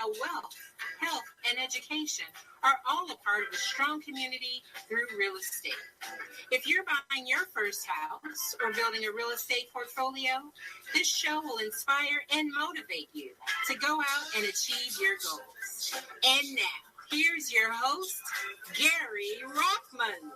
how wealth, health, and education are all a part of a strong community through real estate. If you're buying your first house or building a real estate portfolio, this show will inspire and motivate you to go out and achieve your goals. And now, here's your host, Gary Rockman.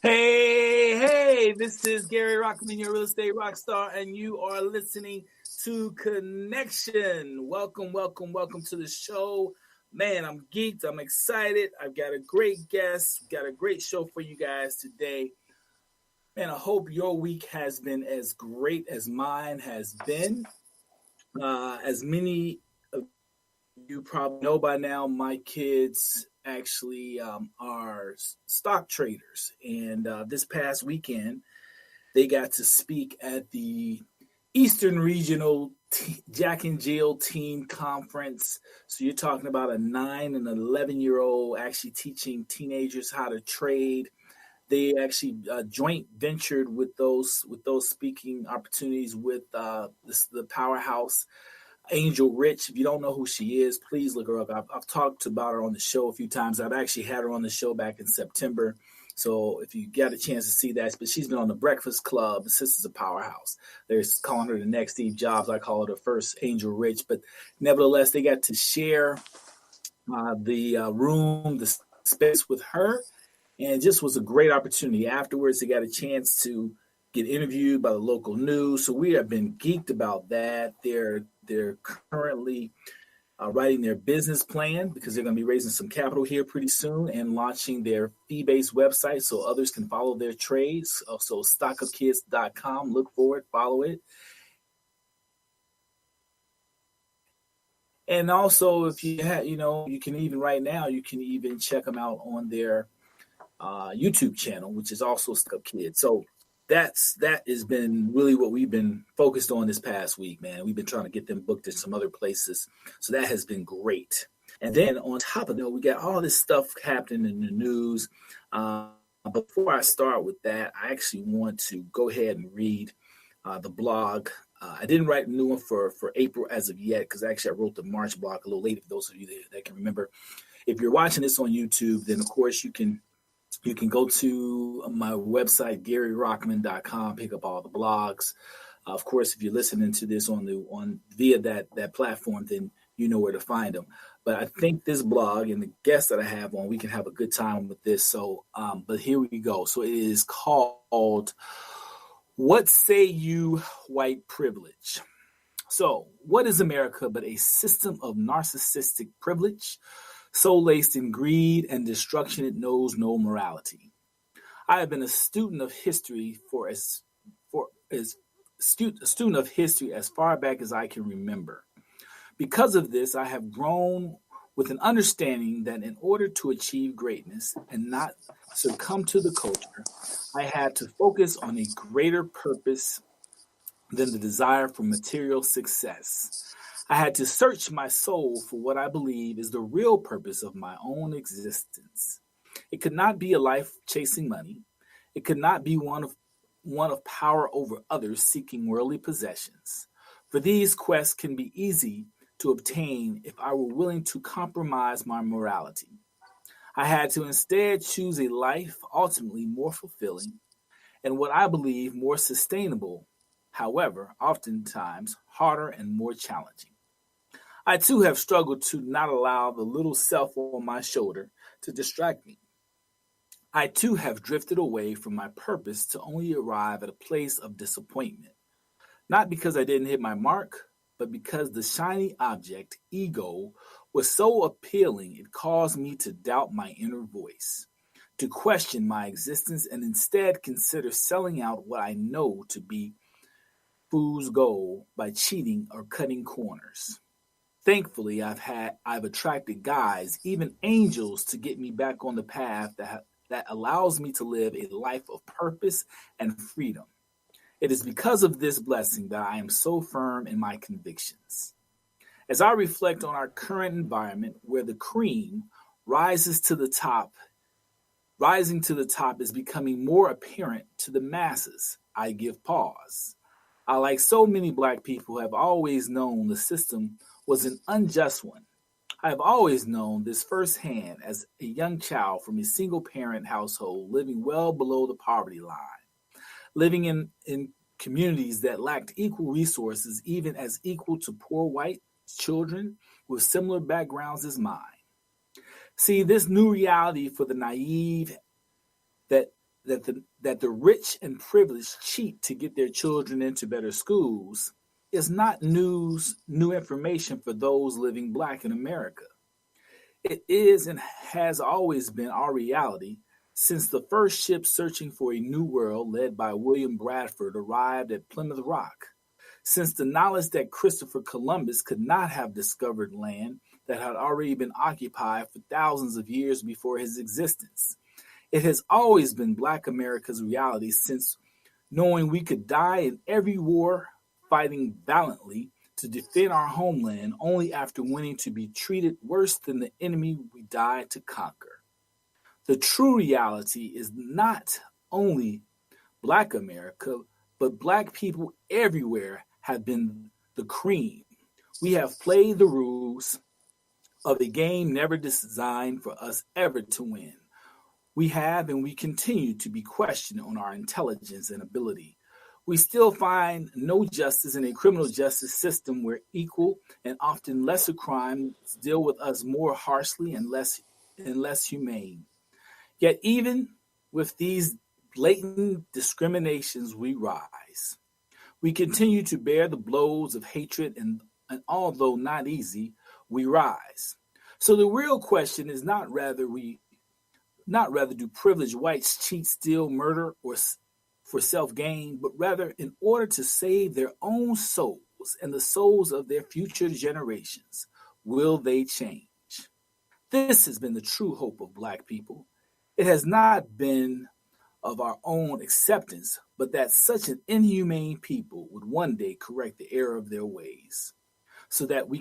Hey, this is Gary Rockman, your real estate rock star, and you are listening to Connection. Welcome to the show. Man, I'm geeked. I'm excited. I've got a great guest. Got a great show for you guys today. Man, I hope your week has been as great as mine has been. As many of you probably know by now, my kids actually are stock traders. And this past weekend, they got to speak at the Eastern Regional Jack and Jill Teen Conference. So you're talking about a 9 and 11-year-old actually teaching teenagers how to trade. They actually joint ventured with those speaking opportunities with the powerhouse Angel Rich. If you don't know who she is, please look her up. I've talked about her on the show a few times. I've actually had her on the show back in September. So if you got a chance to see that, but she's been on the Breakfast Club, the Sisters of Powerhouse. They're calling her the next Steve Jobs. I call her the first Angel Rich. But nevertheless, they got to share the room, the space with her. And it just was a great opportunity. Afterwards, they got a chance to get interviewed by the local news. So we have been geeked about that. They're currently writing their business plan because they're going to be raising some capital here pretty soon and launching their fee-based website so others can follow their trades. So stockofkids.com. Look for it, follow it. And also, if you have, you can even right now, you can even check them out on their YouTube channel, which is also Stock of Kids. So that has been really what we've been focused on this past week, man. We've been trying to get them booked in some other places. So that has been great. And then on top of that, we got all this stuff happening in the news. Before I start with that, I actually want to go ahead and read the blog. I didn't write a new one for April as of yet, because actually I wrote the March blog a little late, for those of you that can remember. If you're watching this on YouTube, then of course you can go to my website, GaryRockman.com, pick up all the blogs. Of course, if you're listening to this via that platform, then you know where to find them. But I think this blog and the guests that I have on, we can have a good time with this. So, but here we go. So it is called "What Say You, White Privilege?" So what is America but a system of narcissistic privilege? So laced in greed and destruction, it knows no morality. I have been a student of history a student of history as far back as I can remember. Because of this, I have grown with an understanding that in order to achieve greatness and not succumb to the culture, I had to focus on a greater purpose than the desire for material success. I had to search my soul for what I believe is the real purpose of my own existence. It could not be a life chasing money. It could not be one of power over others seeking worldly possessions. For these quests can be easy to obtain if I were willing to compromise my morality. I had to instead choose a life ultimately more fulfilling and what I believe more sustainable, however, oftentimes harder and more challenging. I too have struggled to not allow the little self on my shoulder to distract me. I too have drifted away from my purpose to only arrive at a place of disappointment. Not because I didn't hit my mark, but because the shiny object, ego, was so appealing it caused me to doubt my inner voice, to question my existence and instead consider selling out what I know to be fool's gold by cheating or cutting corners. Thankfully, I've attracted guides, even angels, to get me back on the path that allows me to live a life of purpose and freedom. It is because of this blessing that I am so firm in my convictions. As I reflect on our current environment where the cream rises to the top, rising to the top is becoming more apparent to the masses, I give pause. I, like so many Black people, have always known the system was an unjust one. I have always known this firsthand as a young child from a single parent household living well below the poverty line, living in communities that lacked equal resources, even as equal to poor white children with similar backgrounds as mine. See, this new reality for the naive that the rich and privileged cheat to get their children into better schools is not new information for those living Black in America. It is and has always been our reality since the first ship searching for a new world led by William Bradford arrived at Plymouth Rock. Since the knowledge that Christopher Columbus could not have discovered land that had already been occupied for thousands of years before his existence. It has always been Black America's reality since knowing we could die in every war fighting valiantly to defend our homeland only after winning to be treated worse than the enemy we died to conquer. The true reality is not only Black America, but Black people everywhere have been the cream. We have played the rules of a game never designed for us ever to win. We have and we continue to be questioned on our intelligence and ability. We still find no justice in a criminal justice system where equal and often lesser crimes deal with us more harshly and less humane. Yet even with these blatant discriminations, we rise. We continue to bear the blows of hatred and although not easy, we rise. So the real question is not rather do privileged whites cheat, steal, murder, or for self-gain, but rather in order to save their own souls and the souls of their future generations, will they change? This has been the true hope of Black people. It has not been of our own acceptance, but that such an inhumane people would one day correct the error of their ways, so that we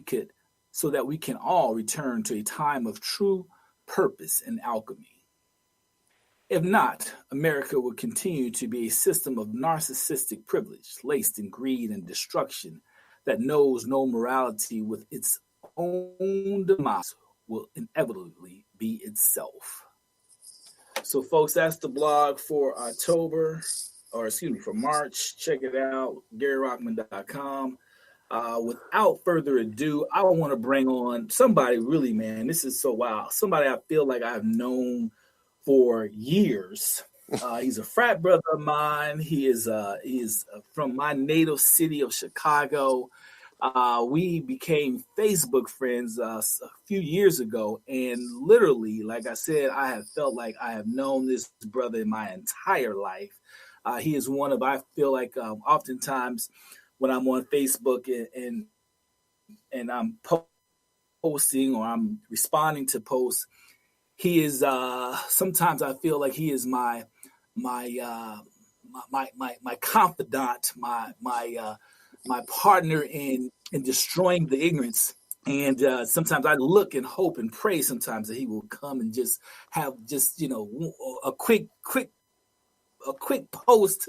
can all return to a time of true purpose and alchemy. If not, America will continue to be a system of narcissistic privilege, laced in greed and destruction, that knows no morality, with its own demise will inevitably be itself. So, folks, that's the blog for for March. Check it out, GaryRockman.com. Without further ado, I want to bring on somebody really, man, this is so wild. Somebody I feel like I've known for years. He's a frat brother of mine. He is from my native city of Chicago. We became Facebook friends a few years ago, and literally, like I said, I have felt like I have known this brother in my entire life. He is one of, I feel like oftentimes when I'm on Facebook and I'm posting or I'm responding to posts, he is sometimes I feel like he is my confidant, my partner in destroying the ignorance. And sometimes I look and hope and pray sometimes that he will come and just have a quick post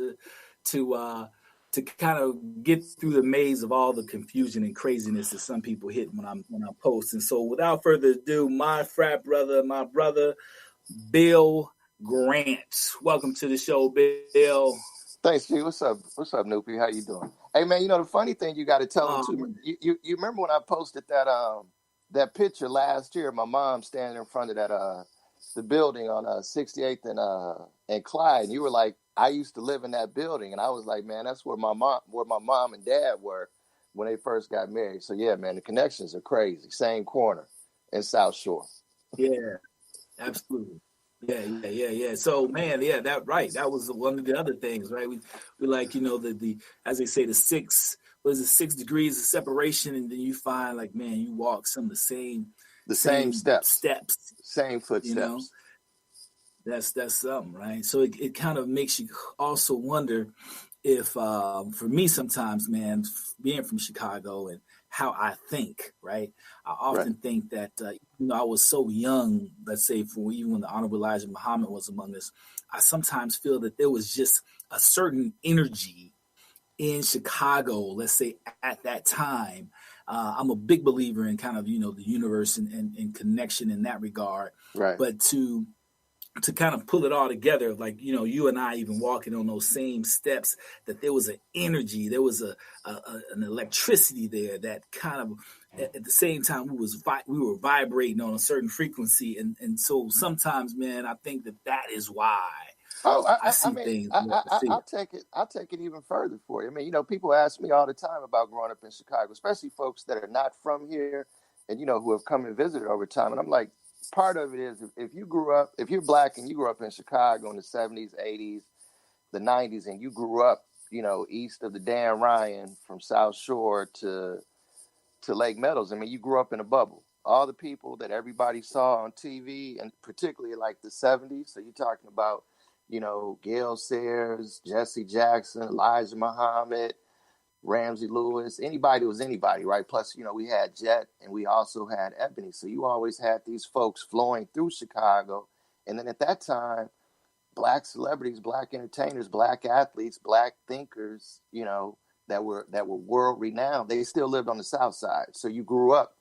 to kind of get through the maze of all the confusion and craziness that some people hit when I'm posting. So without further ado, my frat brother, my brother, Bill Grant. Welcome to the show, Bill. Thanks, G. What's up? What's up, Noopy? How you doing? Hey, man, the funny thing you got to tell them, too. You remember when I posted that picture last year, my mom standing in front of that the building on 68th and Clyde, and you were like, I used to live in that building, and I was like, man, that's where my mom and dad were when they first got married. So yeah, man, the connections are crazy. Same corner in South Shore. Yeah, absolutely. Yeah. So, man, that right. That was one of the other things, right? We like, the as they say, the 6 was it 6 degrees of separation, and then you find like, man, you walk some of the same steps, same footsteps. You know, that's something, right? So it kind of makes you also wonder if, for me, sometimes, man, being from Chicago and how I think, right? I often think that, I was so young, let's say, for even when the Honorable Elijah Muhammad was among us, I sometimes feel that there was just a certain energy in Chicago, let's say, at that time. I'm a big believer in kind of, the universe and connection in that regard. Right. But to kind of pull it all together, like, you and I even walking on those same steps, that there was an energy, there was an electricity there that kind of, at the same time, we were vibrating on a certain frequency. And so sometimes, man, I think that is why I see things. I'll take it even further for you. I mean, people ask me all the time about growing up in Chicago, especially folks that are not from here and, who have come and visited over time. And I'm like, part of it is if you're Black and you grew up in Chicago in the 70s, 80s, the 90s, and you grew up, east of the Dan Ryan from South Shore to Lake Meadows, I mean, you grew up in a bubble. All the people that everybody saw on TV, and particularly like the 70s, so you're talking about, Gale Sayers, Jesse Jackson, Elijah Muhammad, Ramsey Lewis, anybody was anybody, right? Plus, we had Jet and we also had Ebony. So you always had these folks flowing through Chicago. And then at that time, Black celebrities, Black entertainers, Black athletes, Black thinkers, that were world renowned, they still lived on the South Side. So you grew up,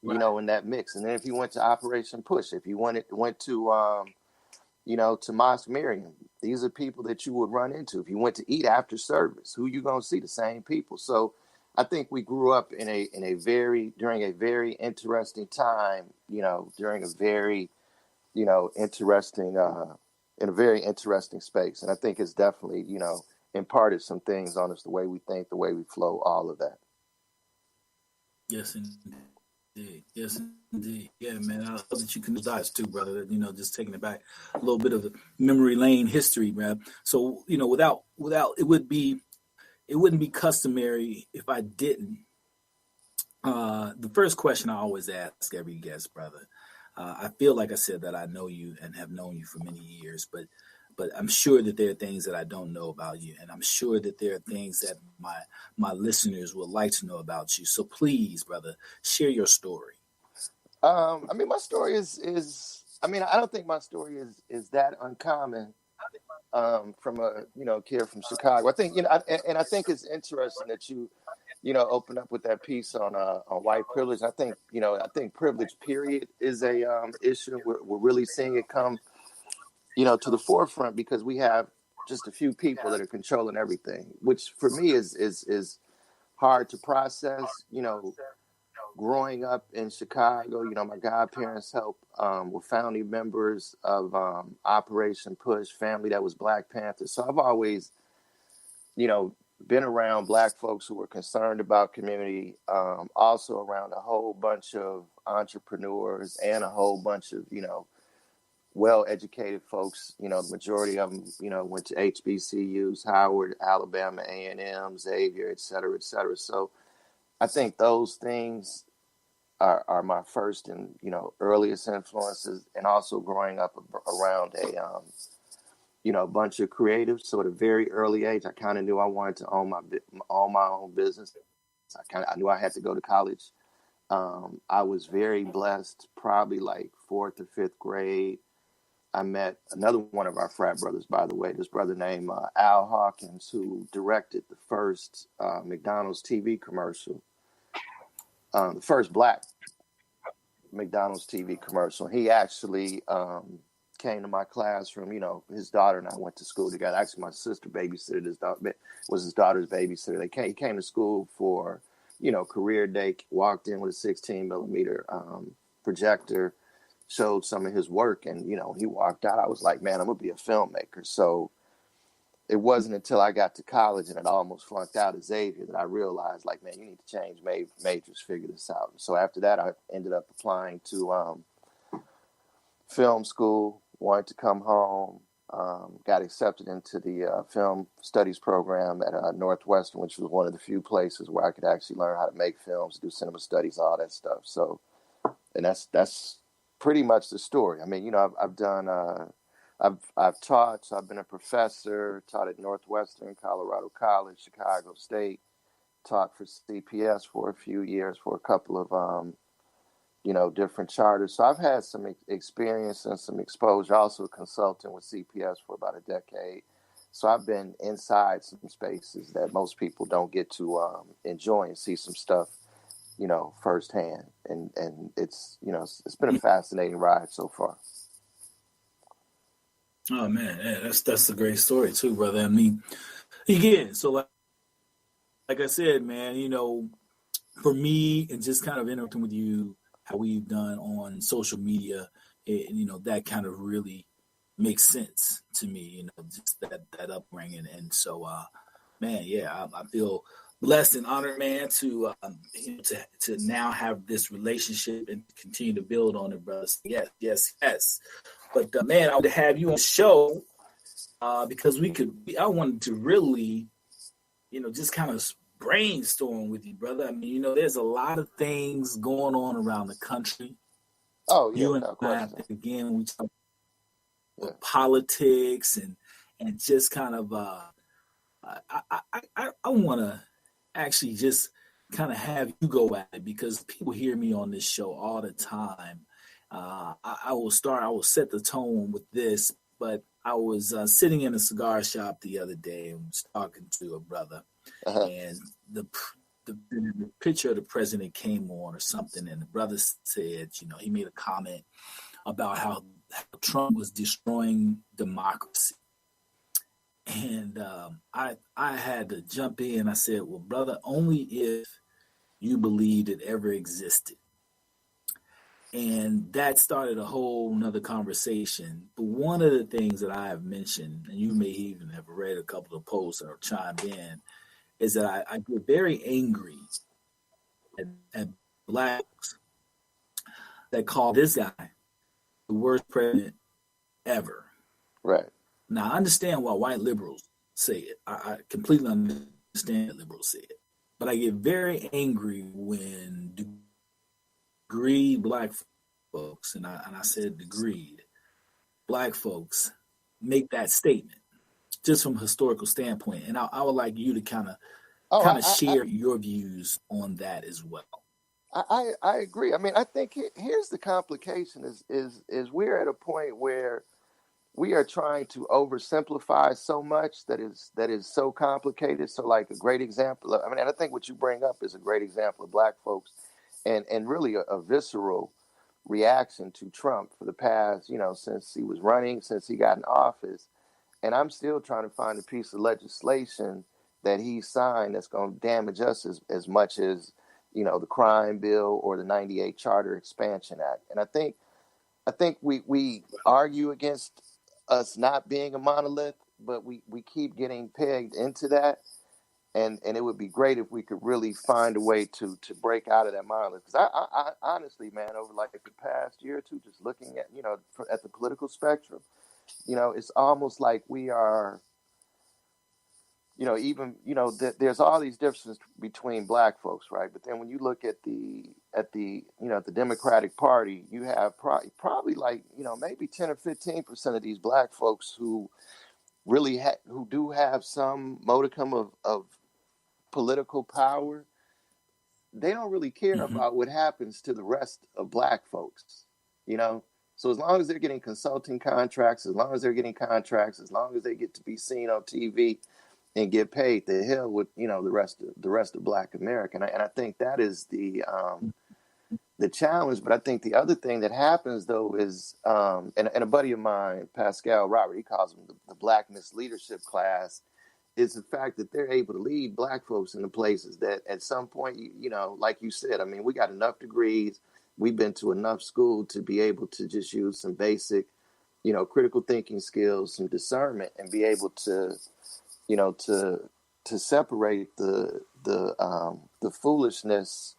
in that mix. And then if you went to Operation Push, if you went to to Mosque Miriam, these are people that you would run into. If you went to eat after service, who you going to see? The same people. So I think we grew up during a very interesting time, during a very, interesting, in a very interesting space. And I think it's definitely, imparted some things on us, the way we think, the way we flow, all of that. Yes, indeed. Yes, indeed. Yeah, man. I love that you can do dots too, brother. Just taking it back a little bit of the memory lane history, man. So, without it wouldn't be customary if I didn't. The first question I always ask every guest, brother. I feel like I said that I know you and have known you for many years, but I'm sure that there are things that I don't know about you, and I'm sure that there are things that my listeners would like to know about you. So please, brother, share your story. I mean, my story is I don't think my story is that uncommon from a kid from Chicago. I think and I think it's interesting that you open up with that piece on white privilege. I think privilege period is a issue. We're really seeing it come to the forefront because we have just a few people that are controlling everything, which for me is hard to process. Growing up in Chicago, my godparents were founding members of Operation Push, family that was Black Panthers. So I've always, been around Black folks who were concerned about community, also around a whole bunch of entrepreneurs and a whole bunch of, well-educated folks. The majority of them, went to HBCUs, Howard, Alabama, A&M, Xavier, et cetera, et cetera. So I think those things are my first and, earliest influences, and also growing up around a bunch of creatives. So at a very early age, I kind of knew I wanted to own my own business. I knew I had to go to college. I was very blessed, probably like 4th or 5th grade. I met another one of our frat brothers, by the way, this brother named Al Hawkins, who directed the first McDonald's TV commercial, the first Black McDonald's TV commercial. He actually came to my classroom. His daughter and I went to school together. Actually, my sister babysitted was his daughter's babysitter. He came to school for, career day, walked in with a 16 millimeter projector, showed some of his work, and he walked out. I was like, man, I'm gonna be a filmmaker. So it wasn't until I got to college and it almost flunked out at Xavier that I realized, like, man, you need to change majors, figure this out. So after that, I ended up applying to film school, wanted to come home, got accepted into the film studies program at Northwestern, which was one of the few places where I could actually learn how to make films, do cinema studies, all that stuff. So, and that's pretty much the story. I mean, I've done, I've taught. So I've been a professor, taught at Northwestern, Colorado College, Chicago State, taught for CPS for a few years for a couple of different charters. So I've had some experience and some exposure, also consulting with CPS for about a decade. So I've been inside some spaces that most people don't get to enjoy and see some stuff, firsthand. And it's been a fascinating ride so far. Oh man, yeah, that's a great story too, brother. I mean, again, so like I said, man, for me and just kind of interacting with you, how we've done on social media, that kind of really makes sense to me, just that upbringing. And so, man, yeah, I feel blessed and honored, man, to now have this relationship and continue to build on it, brothers. Yes. But man, I would have you on the show because I wanted to really, just kind of brainstorm with you, brother. I mean, there's a lot of things going on around the country. Oh, yeah, you and I, again, we talk about politics and just kind of I want to actually just kind of have you go at it because people hear me on this show all the time. I will set the tone with this, but I was sitting in a cigar shop the other day and was talking to a brother, and the picture of the president came on or something, and the brother said, he made a comment about how Trump was destroying democracy. And I had to jump in. I said, well, brother, only if you believed it ever existed. And that started a whole nother conversation. But one of the things that I have mentioned, and you may even have read a couple of posts or chimed in, is that I get very angry at blacks that call this guy the worst president ever. Right. Now, I understand why white liberals say it. I completely understand that liberals say it. But I get very angry when degreed black folks, and I said degreed, black folks make that statement just from a historical standpoint. And I would like you to kind of share your views on that as well. I agree. I mean, I think here's the complication is we're at a point where we are trying to oversimplify so much that is so complicated. So like a great example, and I think what you bring up is a great example of black folks and really a visceral reaction to Trump for the past, since he was running, since he got in office. And I'm still trying to find a piece of legislation that he signed that's going to damage us as much as, the crime bill or the 98 Charter Expansion Act. And I think we argue against us not being a monolith, but we keep getting pegged into that. And it would be great if we could really find a way to break out of that monolith. Because I honestly, man, over like the past year or two, just looking at, at the political spectrum, it's almost like we are, there's all these differences between black folks, right? But then when you look at the Democratic Party, you have probably like, maybe 10 or 15% of these black folks who really who do have some modicum of political power. They don't really care about what happens to the rest of black folks, So as long as they're getting consulting contracts, as long as they're getting contracts, as long as they get to be seen on TV and get paid, the hell with the rest of Black America. And I think that is the challenge. But I think the other thing that happens though is and a buddy of mine, Pascal Robert, he calls them the Blackness Leadership Class, is the fact that they're able to lead black folks into places that at some point, like you said, I mean, we got enough degrees, we've been to enough school to be able to just use some basic, critical thinking skills, some discernment, and be able to, to separate the foolishness,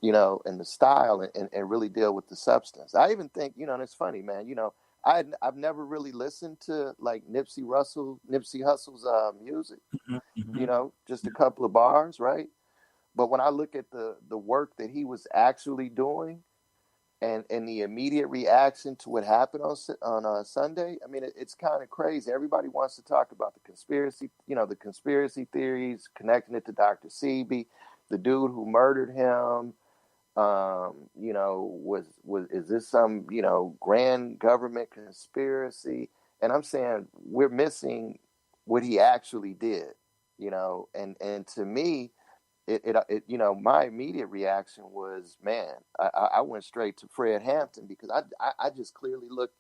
and the style and really deal with the substance. I even think, and it's funny, man, I've never really listened to like Nipsey Hussle's music. Mhm, You mhm. know, just a couple of bars, right? But when I look at the work that he was actually doing, and the immediate reaction to what happened on Sunday, I mean, it's kind of crazy. Everybody wants to talk about the conspiracy, the conspiracy theories, connecting it to Dr. Sebi, the dude who murdered him. Was is this some grand government conspiracy? And I'm saying we're missing what he actually did, and to me, my immediate reaction was, man, I went straight to Fred Hampton, because I just clearly looked,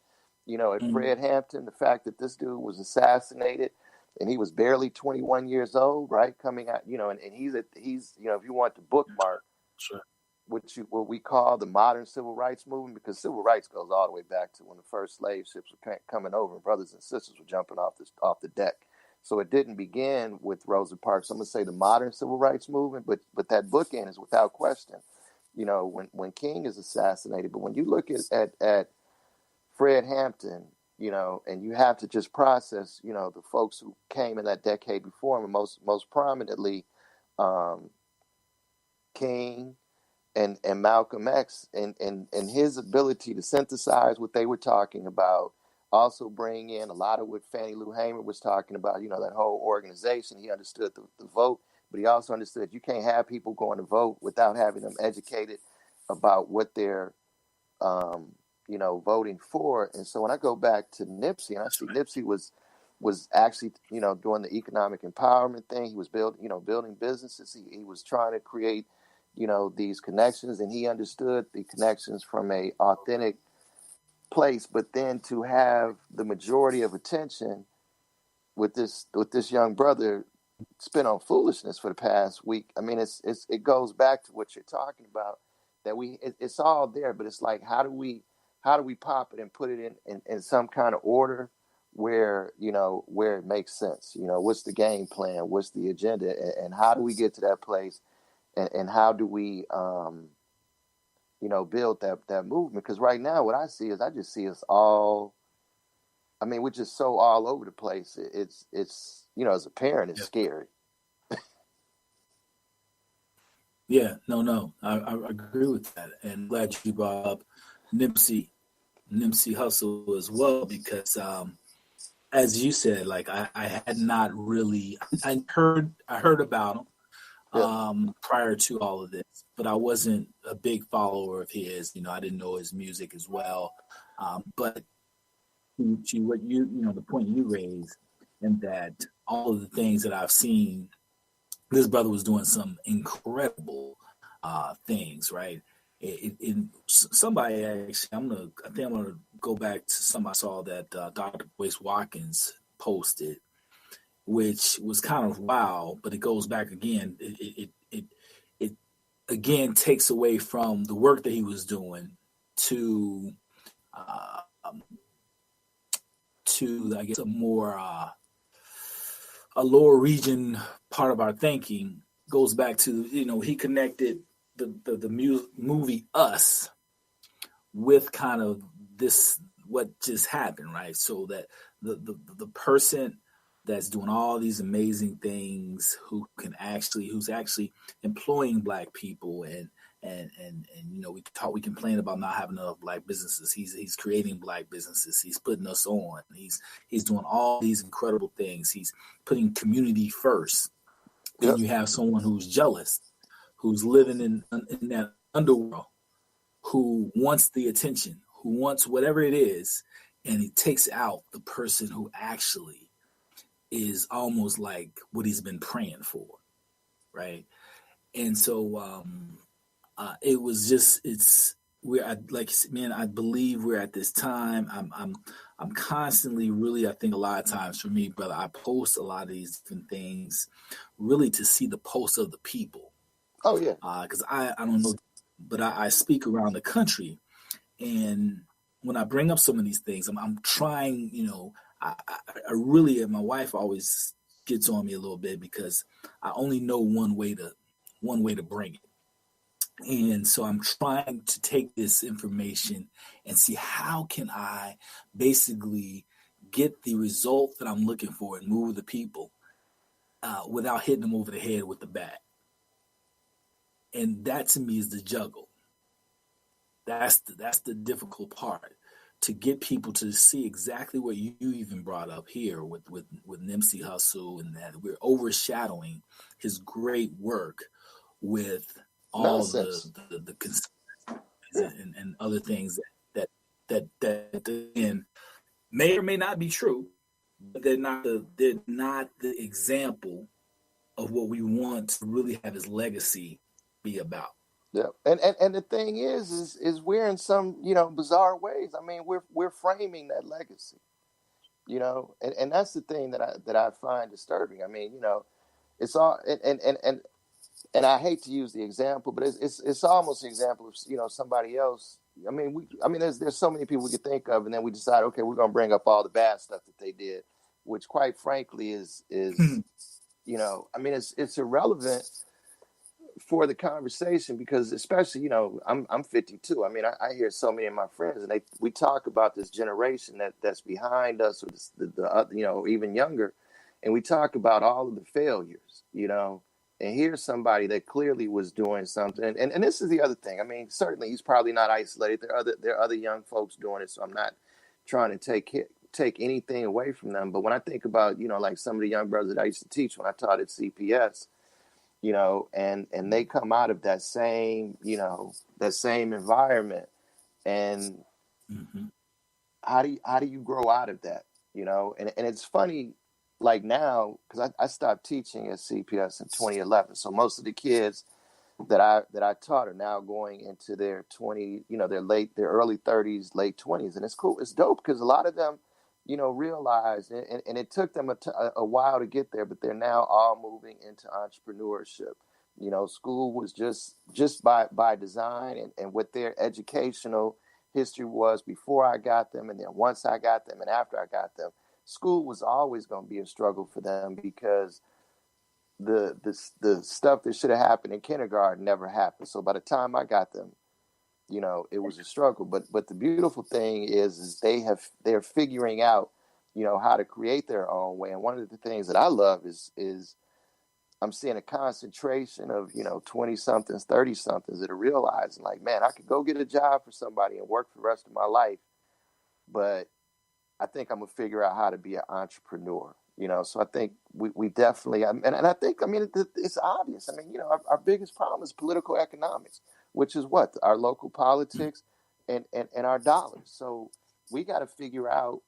at Mhm. Fred Hampton, the fact that this dude was assassinated and he was barely 21 years old, right? Coming out, and he's, if you want to bookmark Sure. what we call the modern civil rights movement, because civil rights goes all the way back to when the first slave ships were coming over and brothers and sisters were jumping off the deck. So it didn't begin with Rosa Parks. I'm gonna say the modern civil rights movement, but that bookend is without question. When King is assassinated, but when you look at Fred Hampton, and you have to just process, the folks who came in that decade before him, and most prominently, um, King and Malcolm X, and his ability to synthesize what they were talking about, also bring in a lot of what Fannie Lou Hamer was talking about, that whole organization. He understood the vote, but he also understood you can't have people going to vote without having them educated about what they're, voting for. And so when I go back to Nipsey and I That's see right. Nipsey was actually, doing the economic empowerment thing. He was building businesses. He was trying to create, these connections, and he understood the connections from a authentic place. But then to have the majority of attention with this young brother spent on foolishness for the past week. I mean, it goes back to what you're talking about, that it's all there, but it's like, how do we pop it and put it in some kind of order where it makes sense? What's the game plan? What's the agenda? And how do we get to that place? And how do we build that movement? Because right now, what I see is, I just see us all. I mean, we're just so all over the place. It's as a parent, it's Yeah. scary. Yeah. No. I agree with that, and glad you brought up Nipsey Nipsey Hussle as well, because as you said, like I had not really I heard about him Yeah, prior to all of this, but I wasn't a big follower of his. I didn't know his music as well. But to what the point you raised, and that all of the things that I've seen, this brother was doing some incredible things, right? Somebody actually, I think I'm gonna go back to something I saw that Dr. Boyce Watkins posted, which was kind of wow, but it goes back again. It again takes away from the work that he was doing to uh, um, I guess a lower region part of our thinking. Goes back to he connected the movie Us with kind of this what just happened, right? So that the person that's doing all these amazing things, who's actually employing black people, and we complain about not having enough black businesses. He's creating black businesses. He's putting us on. He's doing all these incredible things. He's putting community first. yeah, And you have someone who's jealous, who's living in that underworld, who wants the attention, who wants whatever it is, and he takes out the person who actually is almost like what he's been praying for, right? And so it was just I believe we're at this time. I'm constantly, really, I think a lot of times for me, brother, I post a lot of these different things really to see the pulse of the people, oh yeah, because I don't know, but I speak around the country, and when I bring up some of these things, I'm trying, I really, and my wife always gets on me a little bit, because I only know one way to bring it. And so I'm trying to take this information and see how can I basically get the result that I'm looking for and move the people without hitting them over the head with the bat. And that to me is the juggle. That's the difficult part, to get people to see exactly what you even brought up here with Nipsey Hussle, and that we're overshadowing his great work with all Nonsense. the and other things that and may or may not be true, but they're not the example of what we want to really have his legacy be about. Yeah, and the thing is we're in some bizarre ways. I mean, we're framing that legacy, and that's the thing that I find disturbing. I mean, it's all and I hate to use the example, but it's almost an example of somebody else. I mean, there's so many people we could think of, and then we decide, okay, we're gonna bring up all the bad stuff that they did, which quite frankly is I mean, it's irrelevant for the conversation, because especially I'm 52. I mean, I hear so many of my friends, and we talk about this generation that's behind us, or the even younger, and we talk about all of the failures, and here's somebody that clearly was doing something, and this is the other thing. I mean, certainly he's probably not isolated. There are other young folks doing it, so I'm not trying to take anything away from them. But when I think about like some of the young brothers that I used to teach when I taught at CPS, and they come out of that same environment, and how do you grow out of that, and it's funny, like now, because I stopped teaching at CPS in 2011, so most of the kids that I taught are now going into their their early 30s, late 20s, and it's cool, it's dope, because a lot of them realized, and it took them a while to get there, but they're now all moving into entrepreneurship. School was just by design, and what their educational history was before I got them, and then once I got them, and after I got them, school was always going to be a struggle for them, because the stuff that should have happened in kindergarten never happened. So by the time I got them, it was a struggle. But the beautiful thing is they're figuring out, how to create their own way. And one of the things that I love is I'm seeing a concentration of 20 somethings, 30 somethings that are realizing, like, man, I could go get a job for somebody and work for the rest of my life, but I think I'm gonna figure out how to be an entrepreneur. So I think we definitely, and I think, I mean, it's obvious. I mean, our biggest problem is political economics, which is what our local politics and our dollars. So we got to figure out,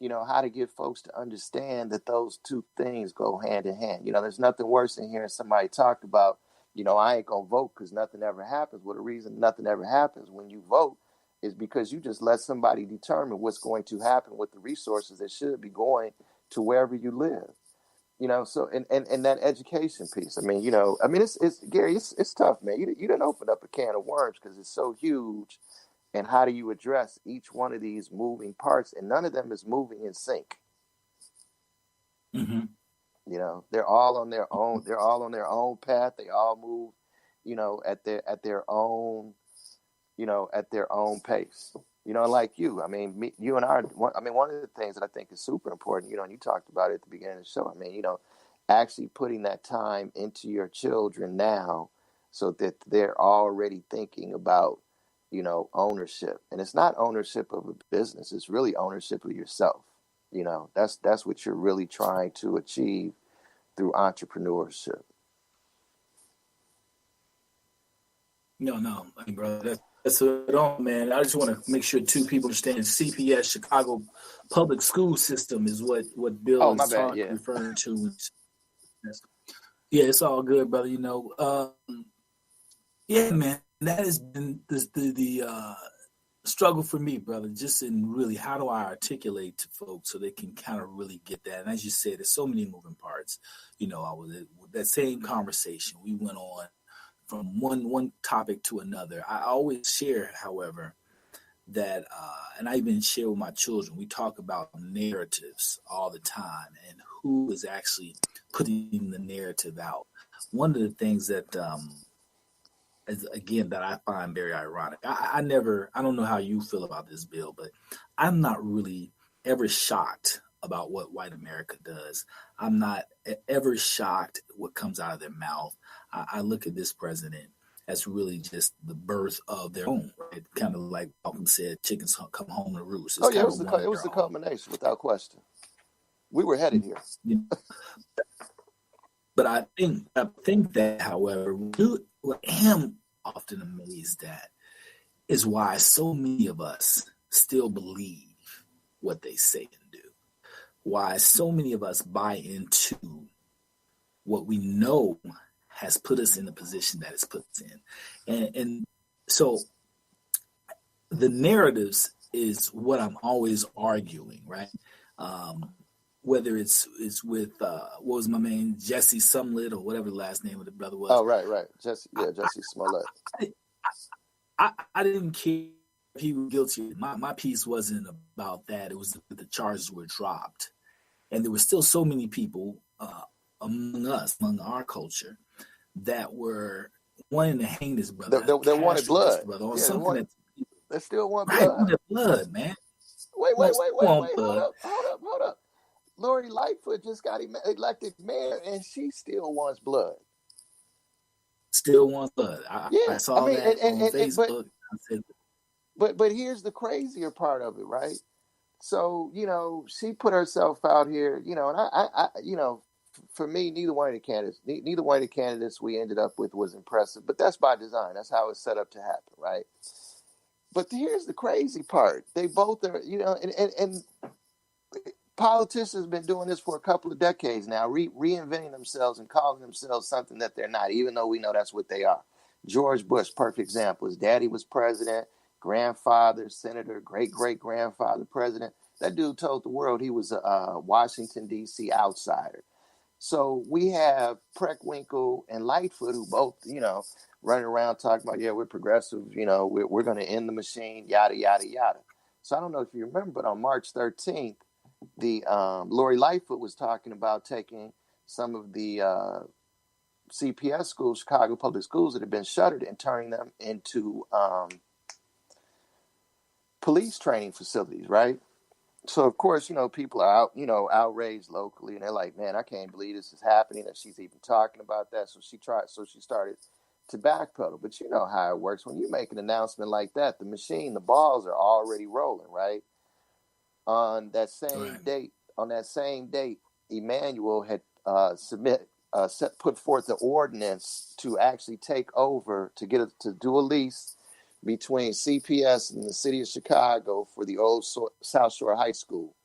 how to get folks to understand that those two things go hand in hand. There's nothing worse than hearing somebody talk about, I ain't gonna vote because nothing ever happens. Well, the reason nothing ever happens when you vote is because you just let somebody determine what's going to happen with the resources that should be going to wherever you live. So and that education piece. I mean, it's Gary, it's tough, man. You didn't open up a can of worms because it's so huge. And how do you address each one of these moving parts? And none of them is moving in sync. Mm-hmm. They're all on their own. They're all on their own path. They all move, at their own, at their own pace. Like you. I mean, you and one of the things that I think is super important, and you talked about it at the beginning of the show. I mean, actually putting that time into your children now, so that they're already thinking about, ownership. And it's not ownership of a business. It's really ownership of yourself. That's what you're really trying to achieve through entrepreneurship. No, brother, that's it on, man. I just want to make sure two people understand CPS, Chicago Public School System, is what Bill is referring to. Yeah, it's all good, brother. Yeah, man, that has been the struggle for me, brother, just in really how do I articulate to folks so they can kind of really get that. And as you said, there's so many moving parts. I was that same conversation. We went on from one topic to another. I always share, however, that, and I even share with my children, we talk about narratives all the time and who is actually putting the narrative out. One of the things that again, that I find very ironic. I don't know how you feel about this bill, but I'm not really ever shocked about what white America does. I'm not ever shocked what comes out of their mouth. I look at this president as really just the birth of their own, right? Kind of like Malcolm said, chickens come home to roost. It's Oh yeah, kind of it was the culmination, without question. We were headed here. You know, but I think that, however, what I am often amazed at is why so many of us still believe what they say and do. Why so many of us buy into what we know has put us in the position that it's put us in. And so the narratives is what I'm always arguing, right? Whether it's with what was my man, Jesse Smollett, or whatever the last name of the brother was. Oh, right. Jesse Smollett. I didn't care if he was guilty. My piece wasn't about that. It was that the charges were dropped. And there were still so many people among our culture, that were wanting to hang this brother. They wanted blood. Brother, something they still want blood. Wanted blood, man. Wait. Hold up. Lori Lightfoot just got elected mayor, and she still wants blood. Still wants blood. I saw that on Facebook. But here's the crazier part of it, right? So, she put herself out here, and I for me, neither one of the candidates we ended up with was impressive, but that's by design. That's how it's set up to happen, right? But here's the crazy part. They both are, and politicians have been doing this for a couple of decades now, reinventing themselves and calling themselves something that they're not, even though we know that's what they are. George Bush, perfect example. His daddy was president, grandfather, senator, great-great-grandfather, president. That dude told the world he was a Washington, D.C. outsider. So we have Preckwinkle and Lightfoot, who both, running around talking about, we're progressive, we're going to end the machine, yada, yada, yada. So I don't know if you remember, but on March 13th, the Lori Lightfoot was talking about taking some of the CPS schools, Chicago public schools that have been shuttered, and turning them into police training facilities, right? So, of course, people are out, outraged locally, and they're like, man, I can't believe this is happening, that she's even talking about that. So she started to backpedal. But you know how it works. When you make an announcement like that, the balls are already rolling, right? On that same date, Emanuel had put forth the ordinance to actually take over, to do a lease between CPS and the city of Chicago for the old South Shore High School,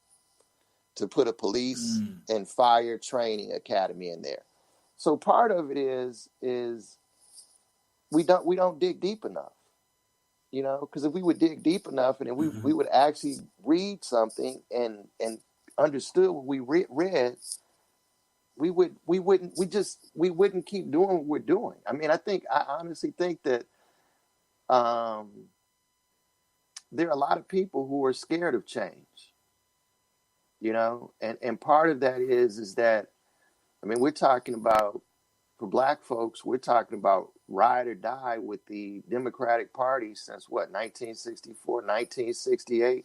to put a police and fire training academy in there. So part of it is we don't dig deep enough, because if we would dig deep enough, and we would actually read something and understood what we read, we wouldn't keep doing what we're doing. I mean, I honestly think that there are a lot of people who are scared of change, and part of that is that, I mean, we're talking about, for Black folks, we're talking about ride or die with the Democratic Party since 1964, 1968.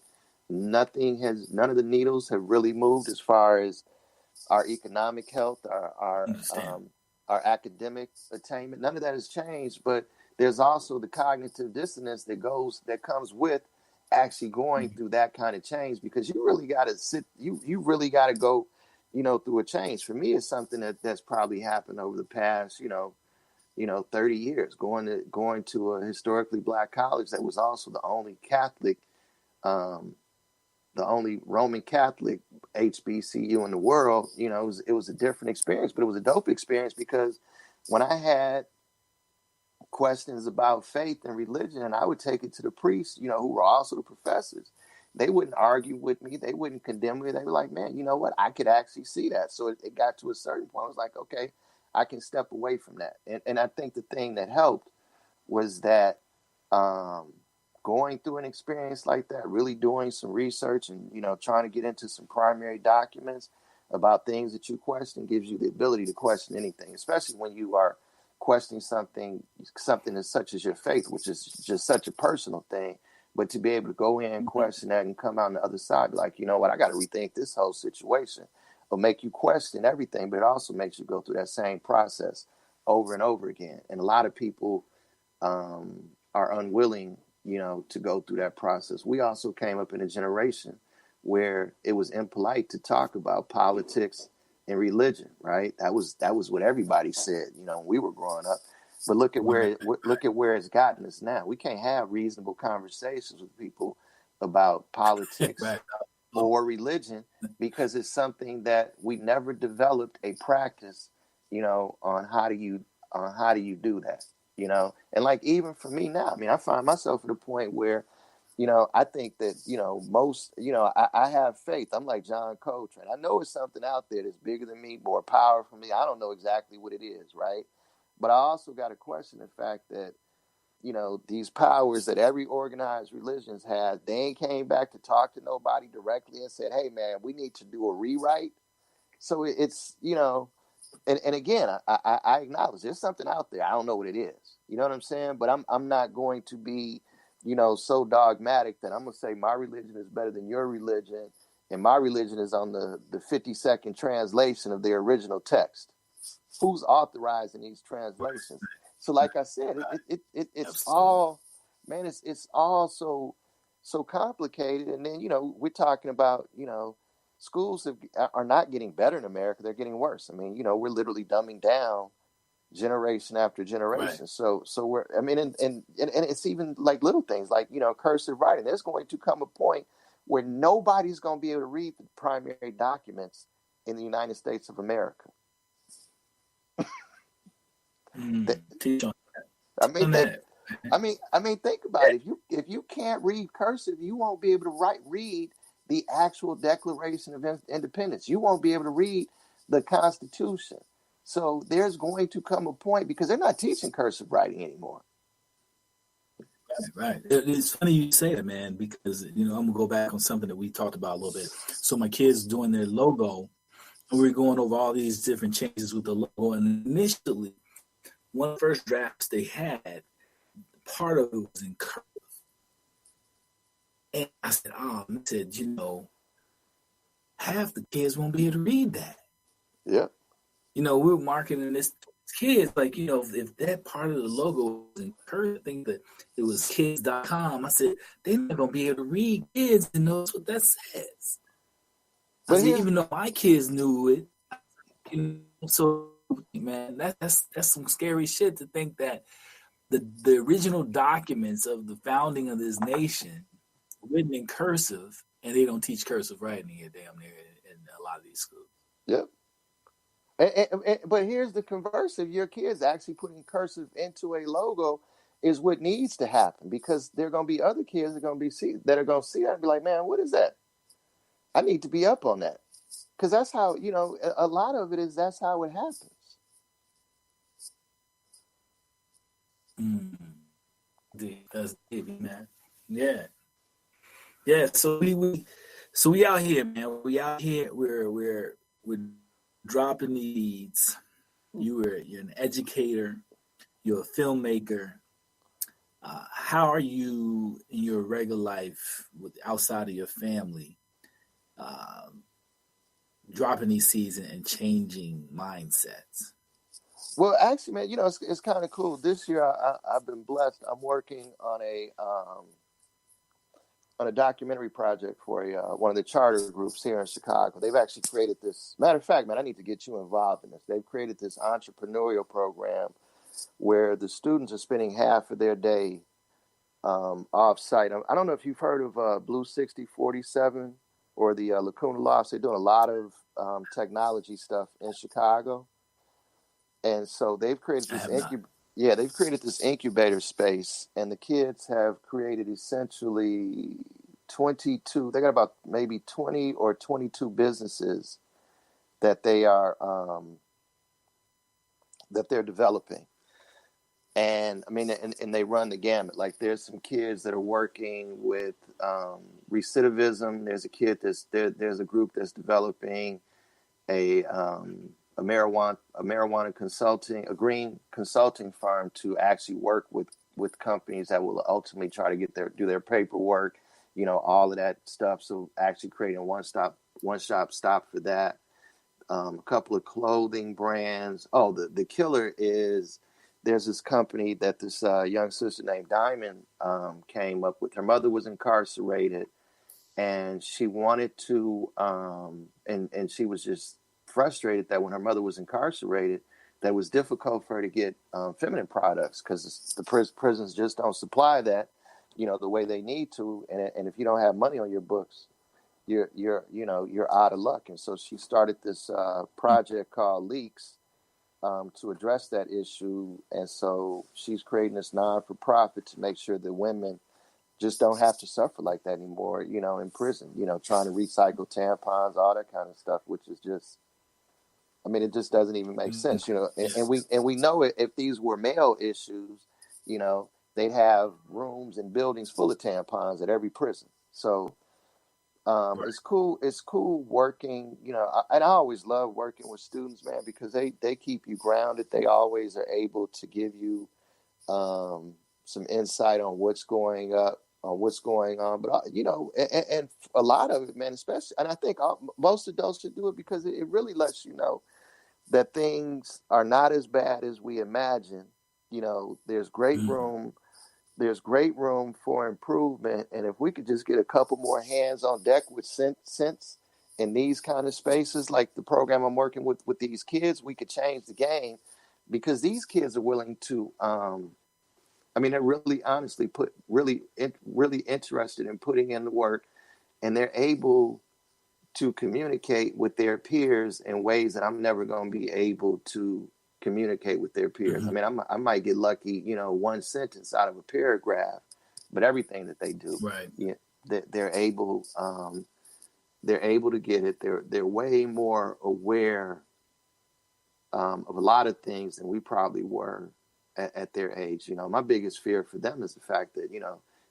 None of the needles have really moved as far as our economic health, our academic attainment. None of that has changed, but there's also the cognitive dissonance that comes with actually going through that kind of change, because you really got to you really got to go, through a change. For me, it's something that's probably happened over the past, 30 years, going to a historically Black college that was also the only Catholic, the only Roman Catholic HBCU in the world. It was a different experience, but it was a dope experience, because when I had questions about faith and religion, and I would take it to the priests, who were also the professors, they wouldn't argue with me. They wouldn't condemn me. They were like, man, you know what? I could actually see that. So it got to a certain point. I was like, okay, I can step away from that. And I think the thing that helped was that going through an experience like that, really doing some research and, trying to get into some primary documents about things that you question, gives you the ability to question anything, especially when you are questioning something as such as your faith, which is just such a personal thing. But to be able to go in and question that and come out on the other side, like, you know what, I got to rethink this whole situation. It'll make you question everything, but it also makes you go through that same process over and over again. And a lot of people are unwilling, you know, to go through that process. We also came up in a generation where it was impolite to talk about politics and religion, right? That was what everybody said, you know, when we were growing up. But look at where it's gotten us now. We can't have reasonable conversations with people about politics Right. or religion because it's something that we never developed a practice, you know, on how do you do that, you know? And like, even for me now, I mean, I find myself at a point where, you know, I think that, you know, most, you know, I have faith. I'm like John Coltrane. I know it's something out there that's bigger than me, more powerful from me. I don't know exactly what it is, right? But I also got to question the fact that, you know, these powers that every organized religions have, they ain't came back to talk to nobody directly and said, hey, man, we need to do a rewrite. So it's, you know, and again, I acknowledge there's something out there. I don't know what it is. You know what I'm saying? But I'm not going to be, you know, so dogmatic that I'm going to say my religion is better than your religion. And my religion is on the 52nd translation of the original text. Who's authorizing these translations? So like I said, it's all, man, it's all so complicated. And then, you know, we're talking about, you know, schools are not getting better in America. They're getting worse. I mean, you know, we're literally dumbing down generation after generation. Right. So we're, I mean, and it's even like little things like, you know, cursive writing. There's going to come a point where nobody's going to be able to read the primary documents in the United States of America. I mean, think about it. If you can't read cursive, you won't be able to read the actual Declaration of Independence. You won't be able to read the Constitution. So there's going to come a point, because they're not teaching cursive writing anymore. Right. It's funny you say that, man, because, you know, I'm gonna go back on something that we talked about a little bit. So my kids doing their logo, and we're going over all these different changes with the logo. And initially, one of the first drafts they had, part of it was in cursive. And I said, you know, half the kids won't be able to read that. Yeah. You know, we're marketing this to kids, like, you know, if that part of the logo was in cursive, I think that it was kids.com. I said, they're not going to be able to read kids and knows what that says. But even though my kids knew it, you know, so, man, that's some scary shit to think that the original documents of the founding of this nation written in cursive, and they don't teach cursive writing here damn near in a lot of these schools. Yep. But here's the converse: if your kids actually putting cursive into a logo is what needs to happen, because there are going to be other kids that are going to see that and be like, man, what is that? I need to be up on that, because that's how, you know, a lot of it is, that's how it happens. That's it, man. Yeah. So we out here, man. We out here. We're dropping needs. You're an educator. You're a filmmaker. How are you in your regular life outside of your family, dropping these seeds and changing mindsets? Well, actually, man, you know, it's kind of cool. This year, I've been blessed. I'm working on a documentary project for one of the charter groups here in Chicago. They've actually created this. Matter of fact, man, I need to get you involved in this. They've created this entrepreneurial program where the students are spending half of their day off-site. I don't know if you've heard of Blue 6047 or the Lacuna Lofts. They're doing a lot of technology stuff in Chicago. And so they've created this incubator space, and the kids have created essentially 22. They got about maybe 20 or 22 businesses that they're developing. And I mean, and they run the gamut. Like, there's some kids that are working with recidivism. There's a group that's developing a a green consulting firm to actually work with companies that will ultimately try to do their paperwork, all of that stuff. So actually creating one shop stop for that. A couple of clothing brands. Oh, the killer is there's this company that this young sister named Diamond came up with. Her mother was incarcerated, and she wanted to, and she was just frustrated that when her mother was incarcerated, that it was difficult for her to get feminine products because the prisons just don't supply that, the way they need to. And if you don't have money on your books, you're out of luck. And so she started this project called Leaks to address that issue. And so she's creating this non-for-profit to make sure that women just don't have to suffer like that anymore, in prison, trying to recycle tampons, all that kind of stuff, which is just, it just doesn't even make sense, and we know it, if these were male issues, they'd have rooms and buildings full of tampons at every prison. So it's cool working, and I always love working with students, man, because they keep you grounded. They always are able to give you some insight on what's going on, but and a lot of it, man, especially, and I think most adults should do it because it really lets you know that things are not as bad as we imagine. There's great room for improvement, and if we could just get a couple more hands on deck with sense in these kind of spaces, like the program I'm working with these kids, we could change the game, because these kids are willing to they're really honestly really interested in putting in the work, and they're able to communicate with their peers in ways that I'm never going to be able to communicate with their peers. Mm-hmm. I might get lucky, one sentence out of a paragraph, but everything that they do, right? They're able to get it. They're way more aware of a lot of things than we probably were at their age. My biggest fear for them is the fact that,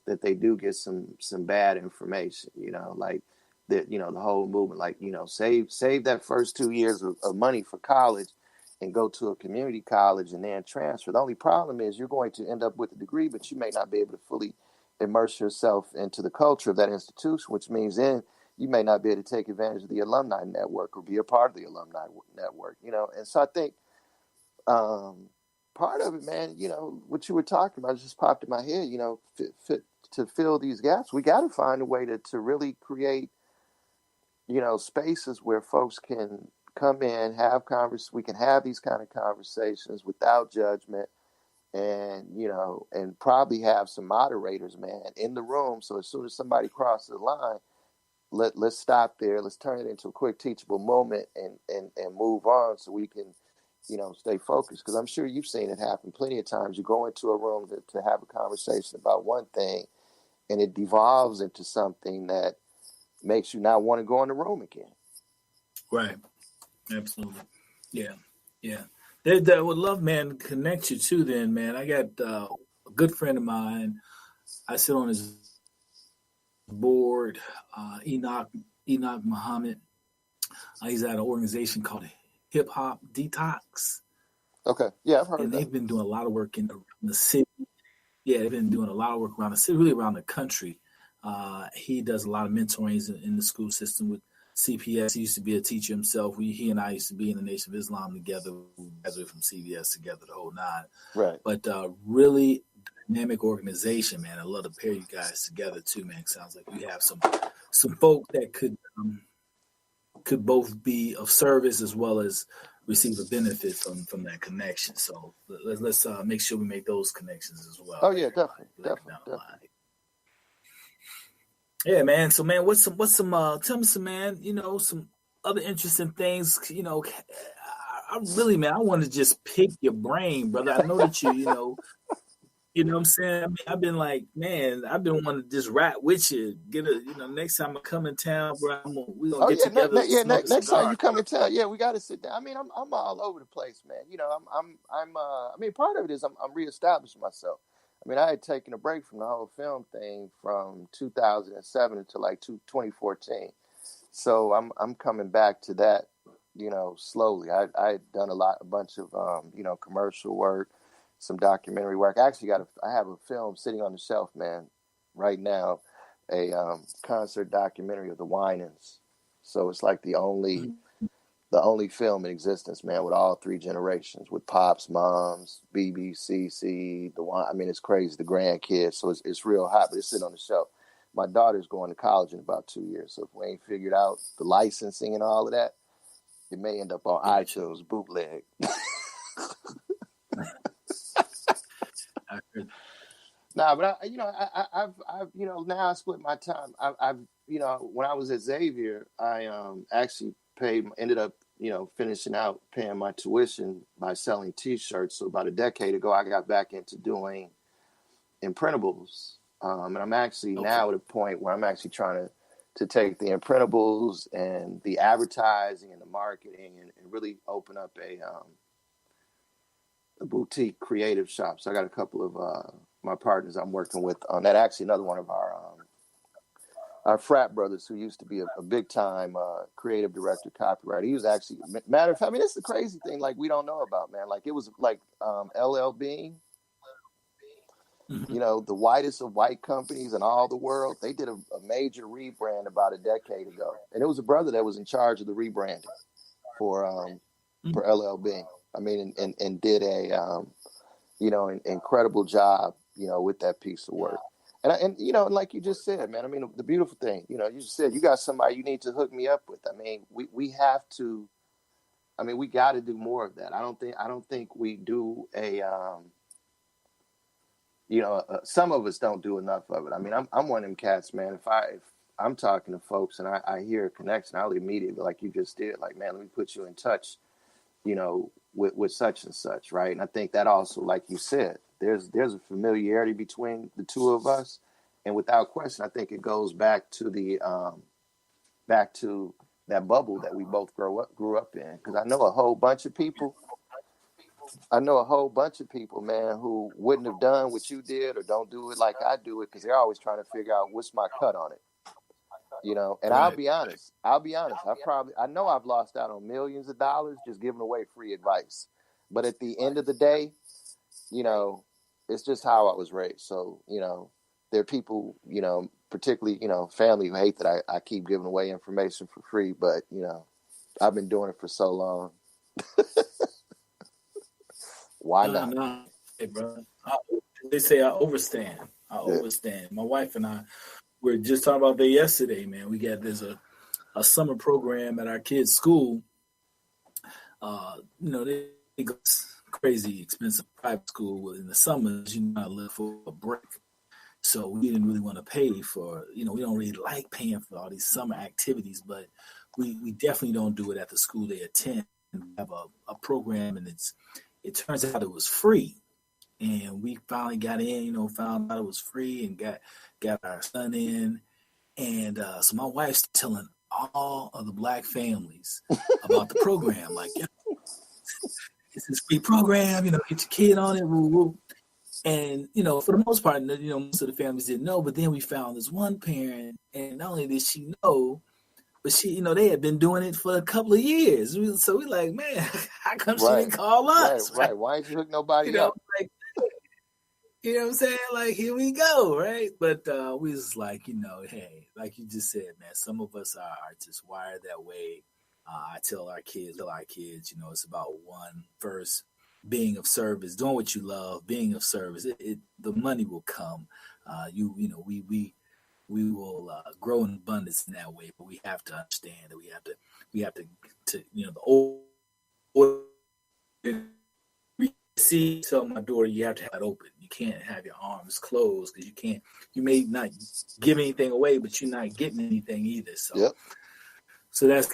that they do get some bad information, like that, the whole movement, like, save that first 2 years of money for college and go to a community college and then transfer. The only problem is you're going to end up with a degree, but you may not be able to fully immerse yourself into the culture of that institution, which means then you may not be able to take advantage of the alumni network or be a part of the alumni network, And so I think part of it, man, what you were talking about just popped in my head, to fill these gaps. We got to find a way to really create, spaces where folks can come in, we can have these kind of conversations without judgment, and, and probably have some moderators, man, in the room. So as soon as somebody crosses the line, let's stop there. Let's turn it into a quick teachable moment and move on so we can, stay focused. Because I'm sure you've seen it happen plenty of times. You go into a room to have a conversation about one thing, and it devolves into something that makes you not want to go in the room again. Right. Absolutely. Yeah. That would love, man, connect you too then, man. I got a good friend of mine. I sit on his board, Enoch Muhammad. He's at an organization called Hip Hop Detox. Okay. Yeah, I've heard of that. They've been doing a lot of work in the city. Yeah, they've been doing a lot of work around the city, really around the country. He does a lot of mentoring in the school system with CPS. He used to be a teacher himself. He and I used to be in the Nation of Islam together. We graduated from CVS together, the whole nine. Right. But really dynamic organization, man. I love to pair you guys together too, man. Sounds like you have some folk that could both be of service as well as receive a benefit from that connection. So let's make sure we make those connections as well. Oh yeah, definitely. Yeah, man. So, man, what's some? Tell me some, man. Some other interesting things. I really, man, I want to just pick your brain, brother. I know that you know what I'm saying. I've been like, man, I've been wanting to just rap with you. Next time I come in town, bro, we gonna get together. Next time you come in town, yeah, we got to sit down. I'm all over the place, man. Part of it is I'm reestablishing myself. I had taken a break from the whole film thing from 2007 until like 2014. So I'm coming back to that, slowly. I had done a bunch of commercial work, some documentary work. I actually I have a film sitting on the shelf, man, right now, a concert documentary of the Winans. So it's like the only film in existence, man, with all three generations, with Pops, Moms, BBCC, I mean, it's crazy, the grandkids. So it's real hot, but it's sitting on the shelf. My daughter's going to college in about 2 years. So if we ain't figured out the licensing and all of that, it may end up on iTunes bootleg. Nah, but I've now I split my time. I've when I was at Xavier, I actually ended up finishing out paying my tuition by selling T-shirts. So about a decade ago, I got back into doing imprintables, and I'm actually now at a point where I'm actually trying to take the imprintables and the advertising and the marketing and really open up a boutique creative shop. So I got a couple of my partners I'm working with on that. Actually, another one of our frat brothers who used to be a big time creative director, copywriter. He was actually, matter of fact, I mean, it's the crazy thing, like we don't know about, man. Like it was like LL Bean, the whitest of white companies in all the world. They did a major rebrand about a decade ago, and it was a brother that was in charge of the rebranding for LL Bean. I mean, and did a an incredible job, with that piece of work. And like you just said, man, I mean, the beautiful thing, you just said you got somebody you need to hook me up with. I mean, we have to, I mean, we got to do more of that. I don't think we do some of us don't do enough of it. I mean, I'm one of them cats, man. If I'm talking to folks and I hear a connection, I'll immediately, like you just did, like, man, let me put you in touch, with such and such, right? And I think that also, like you said, there's a familiarity between the two of us, and without question, I think it goes back to that bubble that we both grew up in. Because I know a whole bunch of people, man, who wouldn't have done what you did or don't do it like I do it because they're always trying to figure out what's my cut on it. And right. I'll be honest. I know I've lost out on millions of dollars just giving away free advice. But at the end of the day, it's just how I was raised. So, there are people, particularly, family who hate that I keep giving away information for free. But, I've been doing it for so long. Why not? No. Hey, bro. They say I overstand. Overstand. My wife and I, we were just talking about that yesterday, man. There's a summer program at our kids' school. They go crazy expensive private school in the summers. I live for a break. So we didn't really want to pay for, we don't really like paying for all these summer activities, but we definitely don't do it at the school they attend. We have a program, and it turns out it was free. And we finally got in, found out it was free and got our son in. And so my wife's telling all of the Black families about the program. Like, it's this free program, get your kid on it. Woo, woo. And, for the most part, most of the families didn't know. But then we found this one parent, and not only did she know, but she, they had been doing it for a couple of years. So we like, man, how come she didn't call us? Right. Why didn't you hook nobody up? Like, you know what I'm saying? Like, here we go, right? But we was like, hey, like you just said, man, some of us are just wired that way. I tell our kids, it's about one first, being of service, doing what you love, being of service. The money will come. We will grow in abundance in that way, but we have to understand that we have to the old see, tell my daughter, you have to have it open. You can't have your arms closed because you may not give anything away, but you're not getting anything either. So, yep. So that's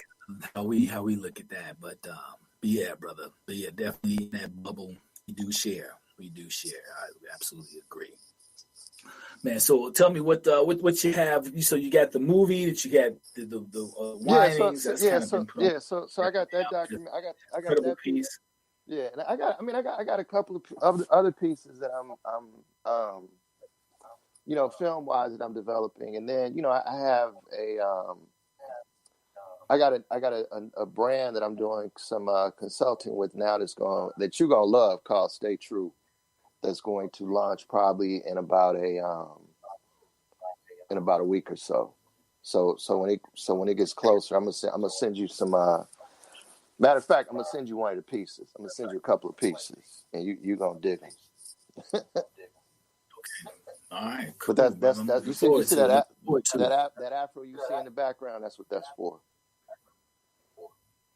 how we look at that. But yeah, brother. But yeah, definitely in that bubble, we do share. I absolutely agree. Man, so tell me what you have. So you got the movie that you got the Winans. So I got that document. I got that piece. Yeah, and I got a couple of other pieces that I'm film wise that I'm developing, and then I have I got a brand that I'm doing some consulting with now that you're gonna love called Stay True. That's going to launch probably in about a week or so. So when it gets closer, I'm gonna send you some. Matter of fact, I'm gonna send you one of the pieces. I'm gonna send you a couple of pieces, and you're gonna dig them. All right, cool. But that's you see that afro you see in the background. That's what that's for.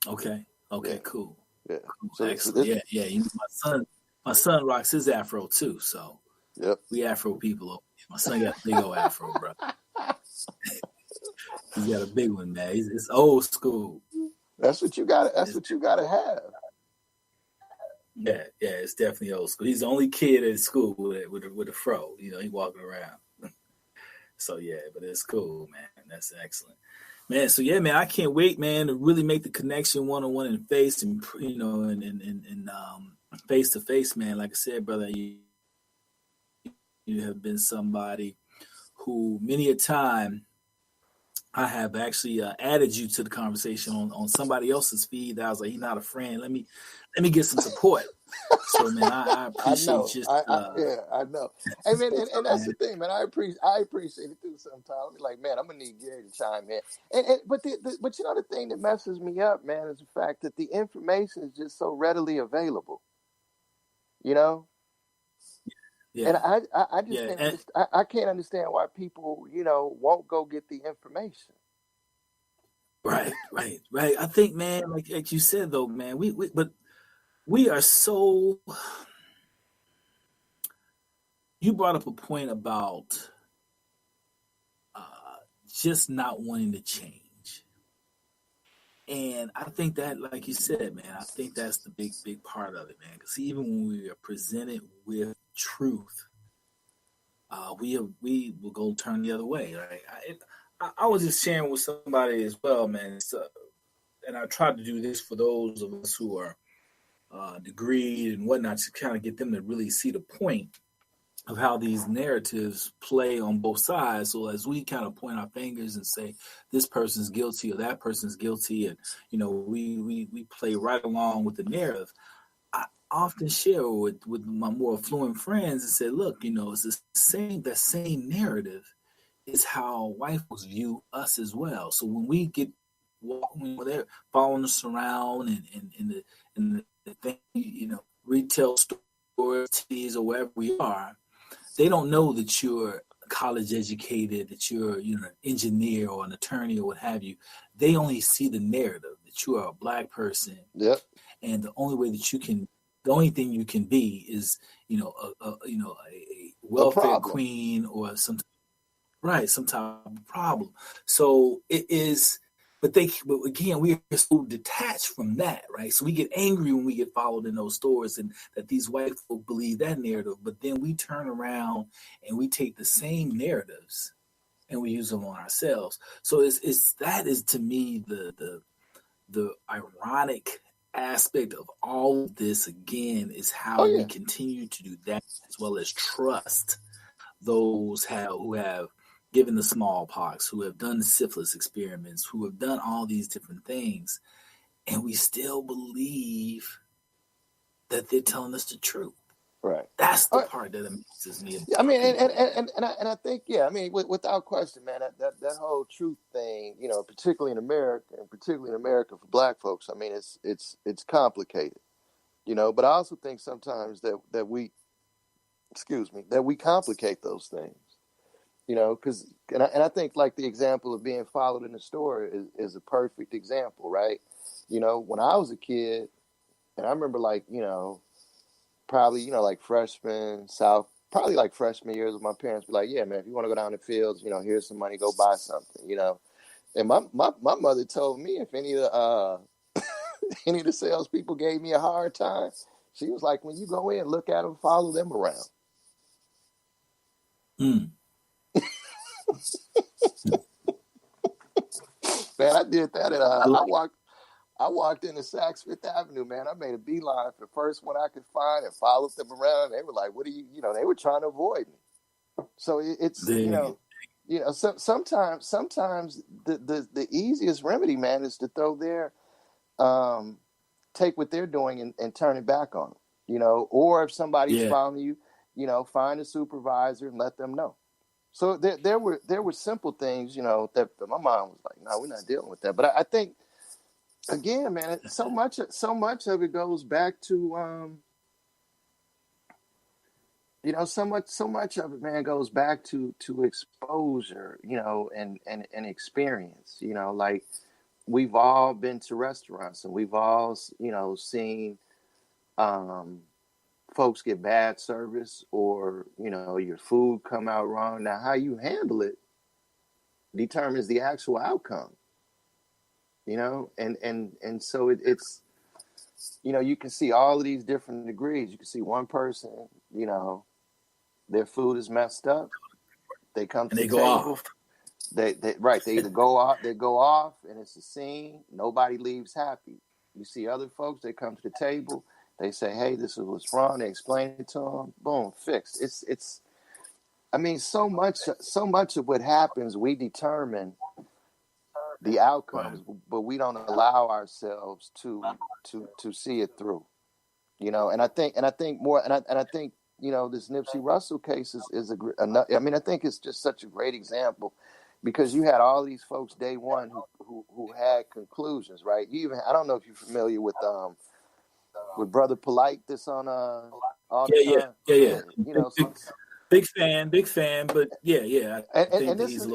Okay, Yeah. cool. Yeah. So excellent. Yeah. You know, my son rocks his afro too. So yep. We afro people over here. My son got a big old afro, bro. He's got a big one, man. It's old school. That's what you got. That's what you got to have. Yeah, it's definitely old school. He's the only kid at school with a fro. You know, he walking around. So yeah, but it's cool, man. That's excellent, man. So yeah, man, I can't wait, man, to really make the connection one-on-one and face, and you know, and face to face, man. Like I said, brother, you have been somebody who many a time I have actually added you to the conversation on somebody else's feed. That I was like, he's not a friend. Let me get some support. So man, I appreciate I know. Hey man, and that's the thing, man. I appreciate it too. Sometimes I'm like, man, I'm gonna need Gary to chime in. But you know the thing that messes me up, man, is the fact that the information is just so readily available. You know. Yeah. And I just I can't understand why people, you know, won't go get the information. Right. I think, man, like you said though, man, we are so. You brought up a point about just not wanting to change, and I think that, like you said, man, I think that's the big part of it, man. Because even when we are presented with truth, we will go turn the other way. Right? I was just sharing with somebody as well, man. And I tried to do this for those of us who are degreed and whatnot to kind of get them to really see the point of how these narratives play on both sides. So as we kind of point our fingers and say this person's guilty or that person's guilty, and you know we play right along with the narrative. I often share with my more affluent friends and say, look, you know, it's that same narrative is how white folks view us as well. So when we get when they're following us around and the thing, you know, retail stores, or wherever we are, they don't know that you're college educated, that you're, you know, an engineer or an attorney or what have you. They only see the narrative that you are a black person. Yep. And the only thing you can be is, you know, a welfare queen or some type of problem. So it is. But again, we are so detached from that, right? So we get angry when we get followed in those stores and that these white folk believe that narrative. But then we turn around and we take the same narratives and we use them on ourselves. So that is to me the ironic aspect of all of this. Again, is how we continue to do that, as well as trust those who have given the smallpox, who have done the syphilis experiments, who have done all these different things, and we still believe that they're telling us the truth. Right. That's the part that amazes me. I mean, and I think, I mean, without question, man, that whole truth thing, you know, particularly in America for black folks, I mean, it's complicated, you know. But I also think sometimes that we complicate those things. You know, because I think like the example of being followed in the store is a perfect example, right? You know, when I was a kid, and I remember like, you know, probably, you know, like freshman years with my parents be like, yeah, man, if you want to go down the fields, you know, here's some money, go buy something, you know. And my mother told me if any of the salespeople gave me a hard time, she was like, when you go in, look at them, follow them around. Man, I did that at I walked into Saks Fifth Avenue, man. I made a beeline for the first one I could find and followed them around. They were like, what are you, you know, they were trying to avoid me. So it's, you know, You know, sometimes the easiest remedy, man, is to throw their take what they're doing and turn it back on them. You know, or if somebody's following you, you know, find a supervisor and let them know. So there were simple things, you know, that my mom was like, no, we're not dealing with that. But I think, again, man, so much of it goes back to, you know, so much of it, man, goes back to exposure, you know, and experience. You know, like we've all been to restaurants and we've all, you know, seen folks get bad service, or, you know, your food come out wrong. Now, how you handle it determines the actual outcome, you know, and so it's, you know, you can see all of these different degrees. You can see one person, you know, their food is messed up. They come to the table. Off. They either go off, and it's a scene. Nobody leaves happy. You see other folks, they come to the table. They say, hey, this is what's wrong. They explain it to them. Boom, fixed. It's. I mean, so much of what happens, we determine the outcomes, but we don't allow ourselves to see it through. You know, and I think you know, this Nipsey Russell case is I mean, I think it's just such a great example, because you had all these folks day one who had conclusions, right? You even, I don't know if you're familiar with Brother Polite that's on all the time. Yeah. You know, big fan, but yeah. And this is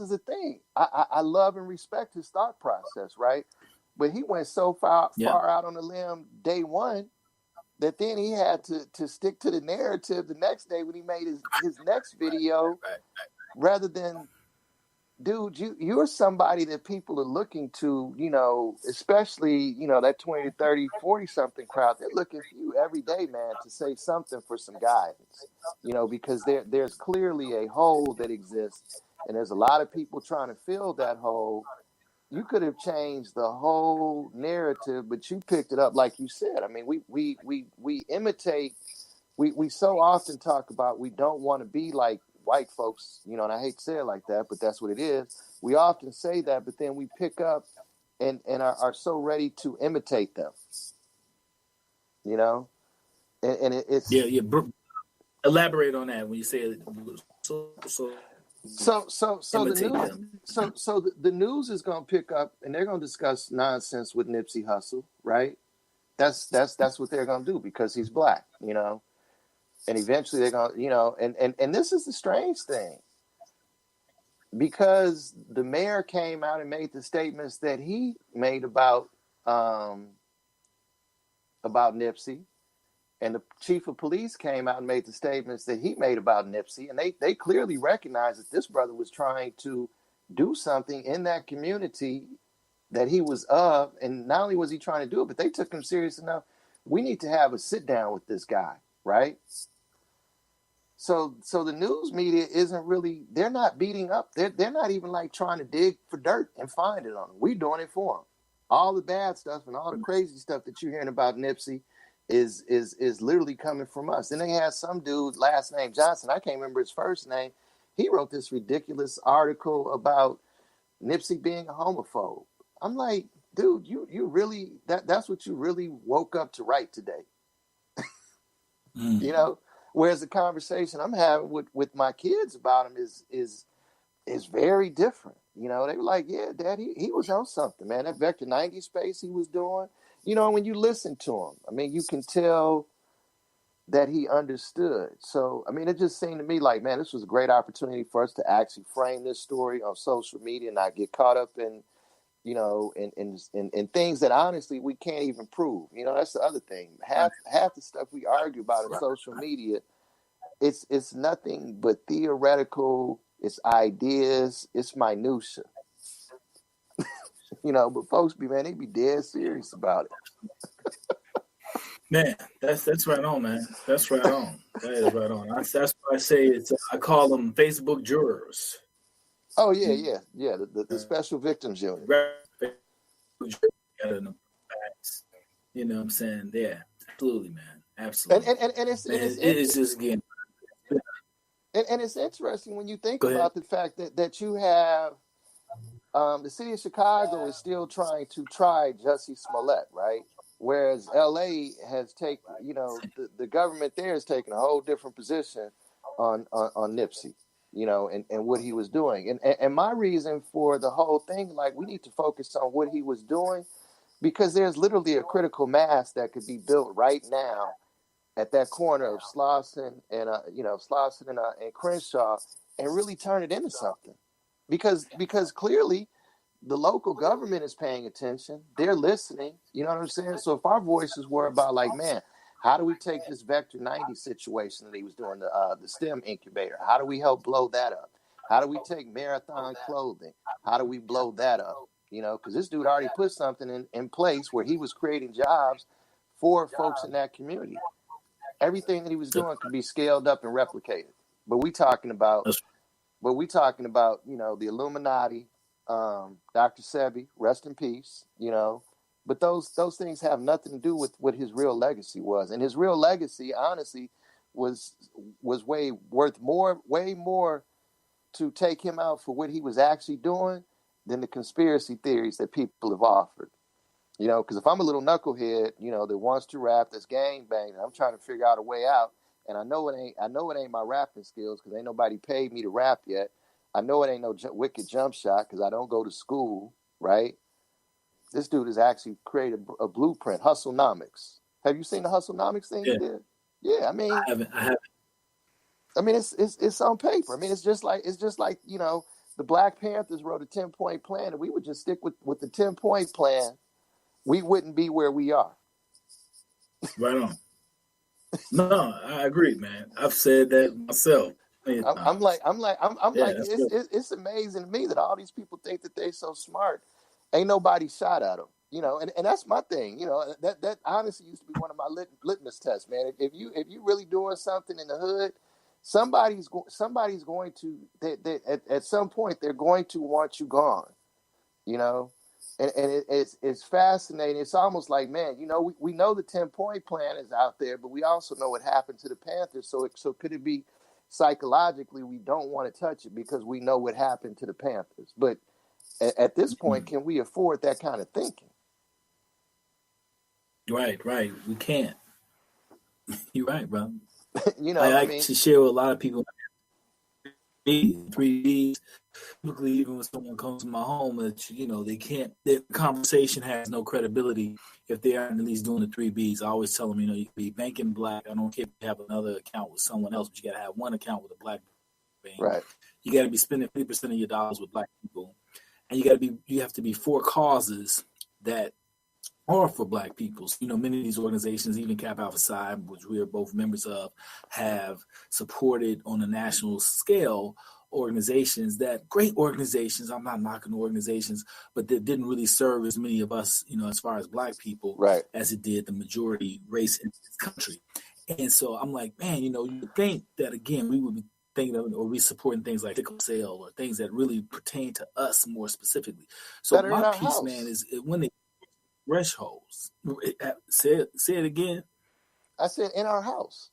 the thing. I love and respect his thought process, right? But he went so far out on the limb day one that then he had to stick to the narrative the next day when he made his next video, rather than, dude, you're somebody that people are looking to, you know, especially, you know, that 20 to 30, 40 something crowd. They're looking for you every day, man, to say something for some guidance, you know, because there's clearly a hole that exists, and there's a lot of people trying to fill that hole. You could have changed the whole narrative, but you picked it up, like you said. I mean, we imitate. We so often talk about we don't want to be like white folks, you know, and I hate to say it like that, but that's what it is. We often say that, but then we pick up and are so ready to imitate them, you know, and it's elaborate on that when you say it. So the news is going to pick up and they're going to discuss nonsense with Nipsey Hussle, right? That's what they're going to do because he's black, you know. And eventually they're going to, you know, and this is the strange thing, because the mayor came out and made the statements that he made about Nipsey, and the chief of police came out and made the statements that he made about Nipsey, and they clearly recognized that this brother was trying to do something in that community that he was of, and not only was he trying to do it, but they took him serious enough. We need to have a sit down with this guy, right? So the news media isn't really, they're not beating up. They're not even like trying to dig for dirt and find it on them. We're doing it for them. All the bad stuff and all the crazy stuff that you're hearing about Nipsey is literally coming from us. And they had some dude, last name Johnson, I can't remember his first name. He wrote this ridiculous article about Nipsey being a homophobe. I'm like, dude, you really, that's what you really woke up to write today. You know? Whereas the conversation I'm having with my kids about him is very different. You know, they were like, yeah, Dad, he was on something, man. That Vector 90 space he was doing, you know, when you listen to him, I mean, you can tell that he understood. So, I mean, it just seemed to me like, man, this was a great opportunity for us to actually frame this story on social media and not get caught up in, you know, in things that honestly we can't even prove. You know, that's the other thing. Half the stuff we argue about in social media, it's nothing but theoretical. It's ideas. It's minutia. You know, but folks they be dead serious about it. Man, that's right on, man. That's right on. That is right on. That's why I say I call them Facebook jurors. Oh yeah. The special victims unit. You know what I'm saying? Yeah, absolutely, man. Absolutely. And it's just again. And it's interesting when you think Go ahead. about the fact that you have the city of Chicago is still trying to try Jussie Smollett, right? Whereas LA has taken, the government there has taken a whole different position on Nipsey, and what he was doing. And my reason for the whole thing, like, we need to focus on what he was doing, because there's literally a critical mass that could be built right now at that corner of Slauson and Crenshaw, and really turn it into something. Because clearly the local government is paying attention. They're listening. You know what I'm saying? So if our voices were about, like, man, how do we take this Vector 90 situation that he was doing, the STEM incubator? How do we help blow that up? How do we take Marathon Clothing? How do we blow that up? Because this dude already put something in place where he was creating jobs for folks in that community. Everything that he was doing could be scaled up and replicated. But we talking about the Illuminati, Dr. Sebi, rest in peace, But those things have nothing to do with what his real legacy was. And his real legacy, honestly, was way more to take him out for what he was actually doing than the conspiracy theories that people have offered. Because if I'm a little knucklehead, that wants to rap, that's gang banging, I'm trying to figure out a way out. And I know it ain't my rapping skills, because ain't nobody paid me to rap yet. I know it ain't no wicked jump shot, because I don't go to school, right? This dude has actually created a blueprint, Hustlenomics. Have you seen the Hustlenomics thing he did? Yeah, I mean, I haven't. I mean, it's on paper. I mean, it's just like the Black Panthers wrote a 10-point plan, and we would just stick with the 10-point plan. We wouldn't be where we are. Right on. No, I agree, man. I've said that myself. It's amazing to me that all these people think that they're so smart. Ain't nobody shot at them, and that's my thing. That honestly used to be one of my litmus tests, man. If you really doing something in the hood, somebody's going to at some point they're going to want you gone, And it's fascinating. It's almost like, man, we know the 10-point plan is out there, but we also know what happened to the Panthers. So could it be psychologically we don't want to touch it because we know what happened to the Panthers? But at this point, can we afford that kind of thinking? Right. We can't. You're right, bro. I to share with a lot of people. 3Ds. Typically, even when someone comes to my home, they can't. The conversation has no credibility if they aren't at least doing the 3Bs. I always tell them, you can be banking black. I don't care if you have another account with someone else, but you got to have one account with a black bank. Right. You got to be spending 50% of your dollars with black people, and you have to be for causes that are for black people. Many of these organizations, even Cap Alpha Psi, which we are both members of, have supported on a national scale great organizations. I'm not knocking the organizations, but that didn't really serve as many of us, as far as black people, right, as it did the majority race in this country. And so I'm like, man, you think that, again, we would be thinking of, or we supporting things like sickle cell or things that really pertain to us more specifically. So my piece, man, is when they thresholds. Say it again. I said in our house.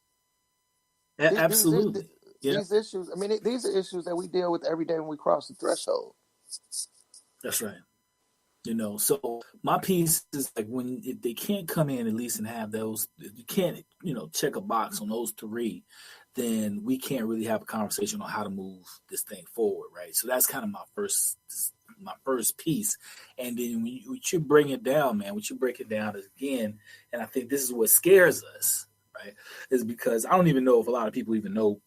Absolutely. These issues, I mean, these are issues that we deal with every day when we cross the threshold. That's right. So my piece is like, if they can't come in at least and have those, if you can't, check a box on those three, then we can't really have a conversation on how to move this thing forward, right? So that's kind of my first piece. And then when you bring it down, man, what you break it down is, again, and I think this is what scares us, right, is because I don't even know if a lot of people even know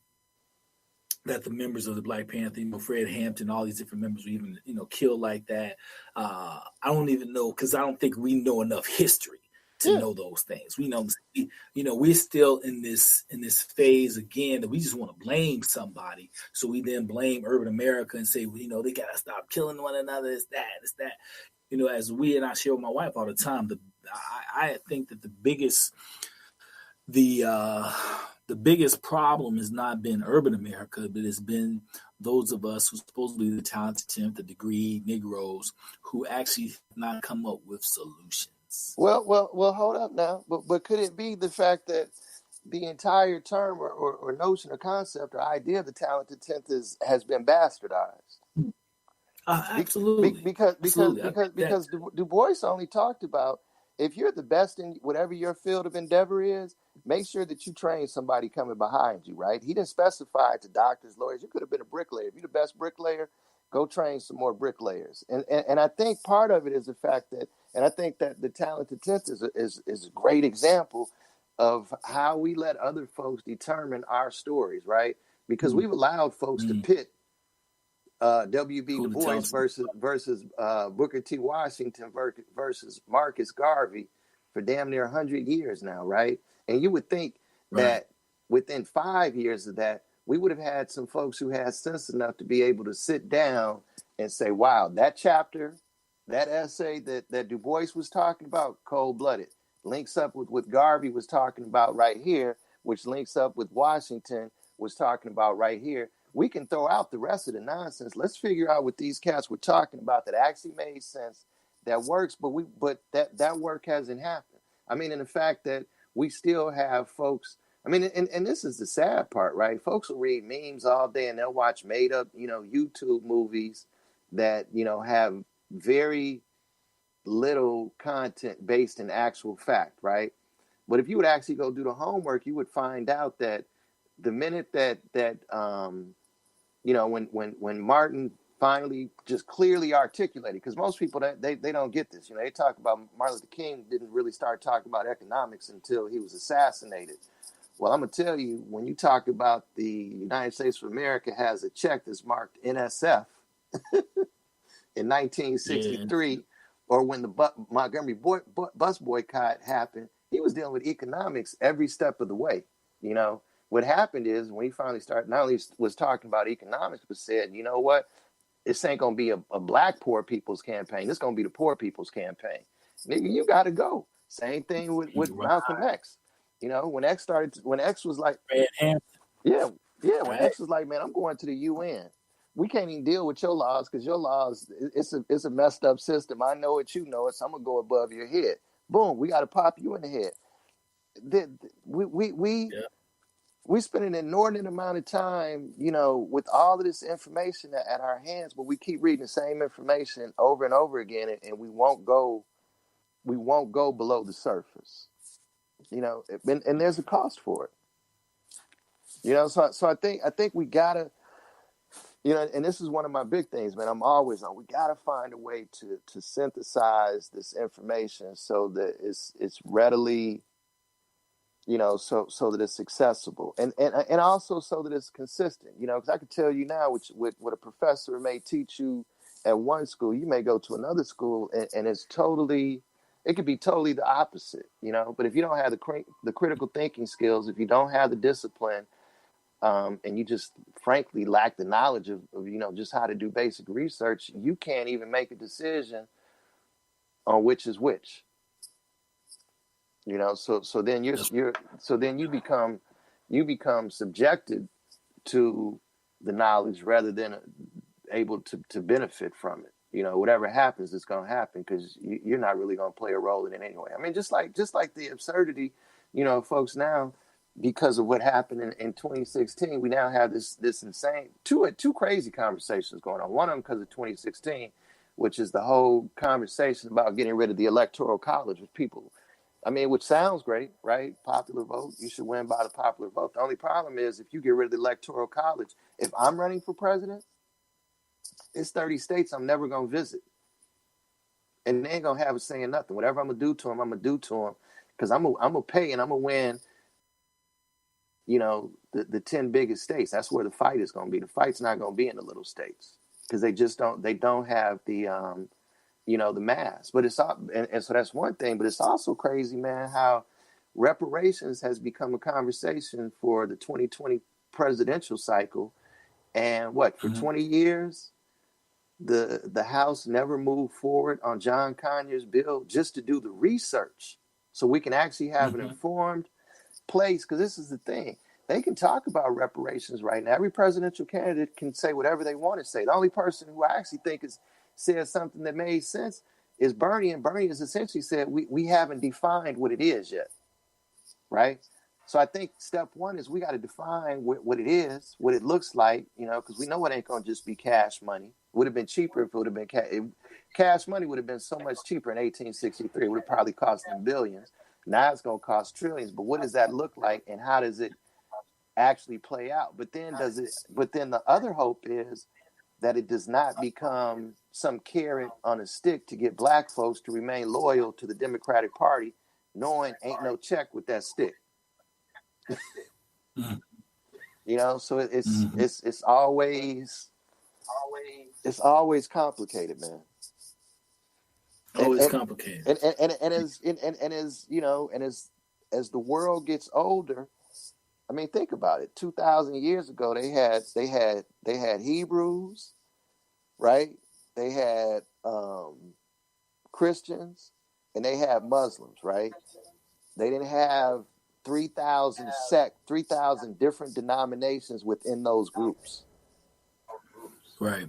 that the members of the Black Panther, Fred Hampton, all these different members were even, killed like that. I don't even know, because I don't think we know enough history to know those things. We know, we're still in this phase again that we just want to blame somebody. So we then blame urban America and say, well, they got to stop killing one another. It's that. As I share with my wife all the time, I think that the biggest problem has not been urban America, but it's been those of us who supposed to be the talented 10th, the degree Negroes, who actually have not come up with solutions. Well, hold up now. But could it be the fact that the entire term or notion or concept or idea of the talented tenth has been bastardized. Absolutely, absolutely. Because Du Bois only talked about, if you're the best in whatever your field of endeavor is, make sure that you train somebody coming behind you, right? He didn't specify to doctors, lawyers. You could have been a bricklayer. If you're the best bricklayer, go train some more bricklayers. And I think part of it is the fact that, and I think that the talented tenth is a great example of how we let other folks determine our stories, right? Because we've allowed folks to pit W.B. Du Bois versus Booker T. Washington versus Marcus Garvey for damn near 100 years now, right? And you would think that within 5 years of that, we would have had some folks who had sense enough to be able to sit down and say, wow, that chapter, that essay that Du Bois was talking about, cold-blooded, links up with what Garvey was talking about right here, which links up with Washington was talking about right here. We can throw out the rest of the nonsense. Let's figure out what these cats were talking about that actually made sense, that works, but that work hasn't happened. I mean, and the fact that we still have folks, I mean, and this is the sad part, right? Folks will read memes all day and they'll watch made up, YouTube movies that, have very little content based in actual fact, right? But if you would actually go do the homework, you would find out that the minute that when Martin finally just clearly articulated, because most people they don't get this, they talk about Martin Luther King didn't really start talking about economics until he was assassinated. Well, I'm gonna tell you, when you talk about the United States of America has a check that's marked NSF in 1963, or when the Montgomery bus boycott happened, he was dealing with economics every step of the way. What happened is when he finally started, not only was talking about economics, but said, you know what, this ain't going to be a black poor people's campaign. This is going to be the poor people's campaign. Nigga, you got to go. Same thing with Malcolm X. When X was like, when X was like, man, I'm going to the UN. We can't even deal with your laws because your laws, it's a messed up system. I know it, you know it, so I'm going to go above your head. Boom, we got to pop you in the head. We spend an inordinate amount of time, with all of this information at our hands, but we keep reading the same information over and over again, and we won't go below the surface, and there's a cost for it, so I think we gotta, and this is one of my big things, man. I'm always on. We gotta find a way to synthesize this information so that it's readily, so that it's accessible and also so that it's consistent, because I could tell you now, what a professor may teach you at one school, you may go to another school and it could be totally the opposite, but if you don't have the critical thinking skills, if you don't have the discipline, and you just frankly lack the knowledge of just how to do basic research, you can't even make a decision on which is which. So then you become subjected to the knowledge rather than able to benefit from it. Whatever happens, it's going to happen because you're not really going to play a role in it anyway. I mean, just like the absurdity, folks now, because of what happened in 2016, we now have this insane two crazy conversations going on. One of them because of 2016, which is the whole conversation about getting rid of the Electoral College with people. I mean, which sounds great, right? Popular vote. You should win by the popular vote. The only problem is if you get rid of the Electoral College, if I'm running for president, it's 30 states I'm never going to visit. And they ain't going to have a say in nothing. Whatever I'm going to do to them, I'm going to do to them because I'm going to pay and I'm going to win, the 10 biggest states. That's where the fight is going to be. The fight's not going to be in the little states because they don't have the, the mass, but it's all, and so that's one thing, but it's also crazy, man, how reparations has become a conversation for the 2020 presidential cycle. And for 20 years, the House never moved forward on John Conyers' bill just to do the research so we can actually have an informed place. Because this is the thing. They can talk about reparations right now. Every presidential candidate can say whatever they want to say. The only person who I actually think said something that made sense is Bernie. And Bernie has essentially said, we haven't defined what it is yet. Right. So I think step one is we got to define what it is, what it looks like, because we know it ain't going to just be cash money. It would have been cheaper if it would have been cash money would have been so much cheaper in 1863. It would have probably cost them billions. Now it's going to cost trillions. But what does that look like, and how does it actually play out? But then the other hope is that it does not become some carrot on a stick to get black folks to remain loyal to the Democratic Party, knowing ain't no check with that stick. So it's always complicated, man. Always complicated. And as the world gets older, I mean, think about it. 2,000 years ago, they had Hebrews, right? They had Christians, and they had Muslims, right? They didn't have 3,000 different denominations within those groups. Right.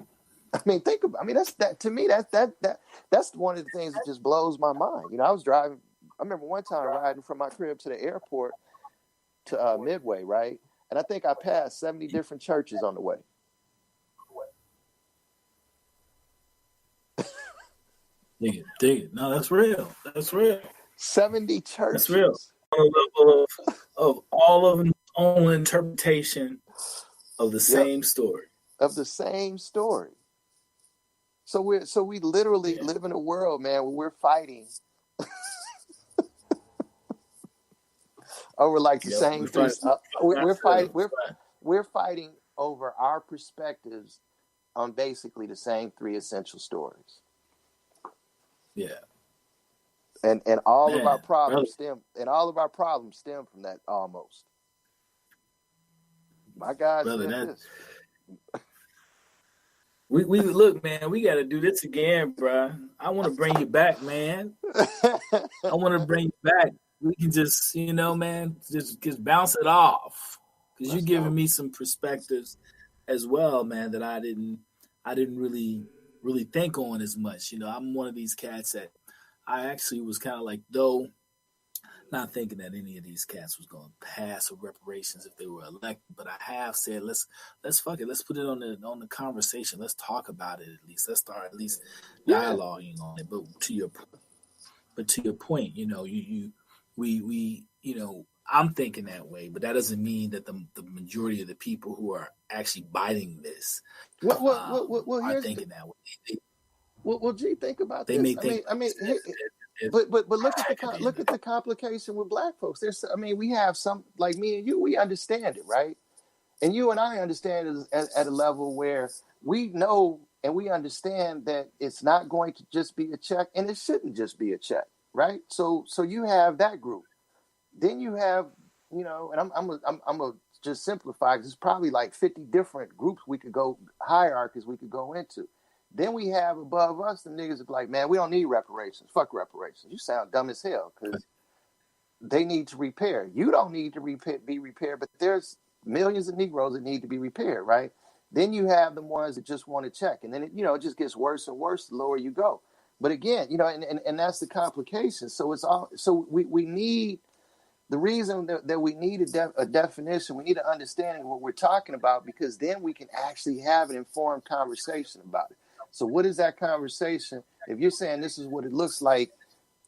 I mean, think about. I mean, to me that's one of the things that just blows my mind. I was driving. I remember one time riding from my crib to the airport to Midway, right? And I think I passed 70 different churches on the way. Dig it. No, that's real. 70 churches. That's real. On a level of all of them own interpretation of the same story. Of the same story. So we literally live in a world, man, where we're fighting over like the same things. We're fighting over our perspectives on basically the same three essential stories. Yeah. And all of our problems stem from that almost. My God, brother, we look, man, we got to do this again, bro. I want to bring you back, man. I want to bring you back. We can just, man, just bounce it off, because you're giving me some perspectives as well, man, that I didn't really think on as much. I'm one of these cats that I actually was kind of like, though, not thinking that any of these cats was going to pass or reparations if they were elected, but I have said let's fuck it, let's put it on the conversation, let's talk about it at least, let's start at least dialoguing on it. But to your point, we I'm thinking that way, but that doesn't mean that the majority of the people who are actually biting this are thinking that way. Well, G, think about they this. May think, but look at the complication with black folks. We have some, like me and you, we understand it, right? And you and I understand it at a level where we know and we understand that it's not going to just be a check, and it shouldn't just be a check, right? So you have that group. Then you have, and I'm gonna just simplify, because it's probably like 50 different groups hierarchies we could go into. Then we have above us the niggas that like, man, we don't need reparations. Fuck reparations. You sound dumb as hell, because they need to repair. You don't need to be repaired, but there's millions of Negroes that need to be repaired, right? Then you have the ones that just want to check, and then it just gets worse and worse the lower you go. But again, and that's the complication. So it's all. So we need. The reason that we need a definition, we need an understanding of what we're talking about, because then we can actually have an informed conversation about it. So what is that conversation? If you're saying this is what it looks like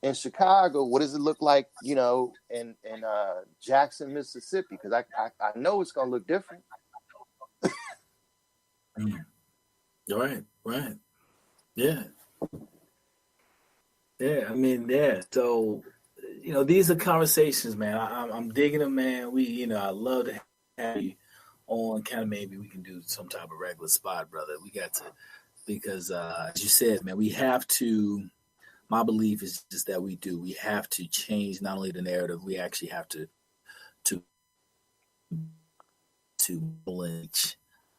in Chicago, what does it look like, in Jackson, Mississippi? Because I know it's going to look different. Right. Yeah. I mean, yeah. So, these are conversations, man. I'm digging them, man. I love to have you on. Kind of maybe we can do some type of regular spot, brother. We got to, because as you said, man, we have to. My belief is just that we have to change not only the narrative, we actually have to teach.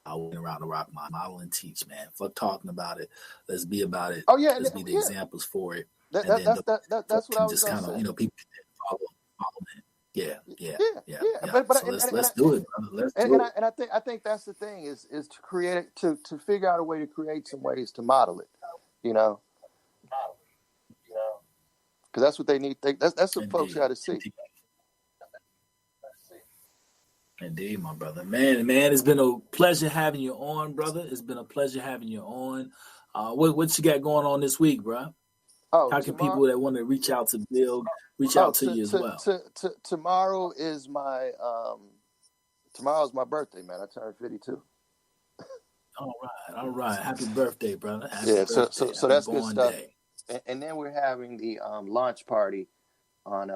I went around the rock model and teach, man. Fuck talking about it. Let's be about it. Oh yeah, let's be the examples for it. That's what I was just kind of, people can follow it. Yeah. But let's do it, brother. Let's do it. And I think that's the thing is to create it, to figure out a way to create some ways to model it, because that's what they need. That's what folks got to see. Indeed, my brother. Man, it's been a pleasure having you on, brother. It's been a pleasure having you on. What you got going on this week, bro? Oh, How can people that want to reach out to Bill reach out to you as well? Tomorrow is my birthday, man. I turned 52. All right. Happy birthday, brother. Happy Yeah, birthday. so that's good stuff. Day. And then we're having the launch party on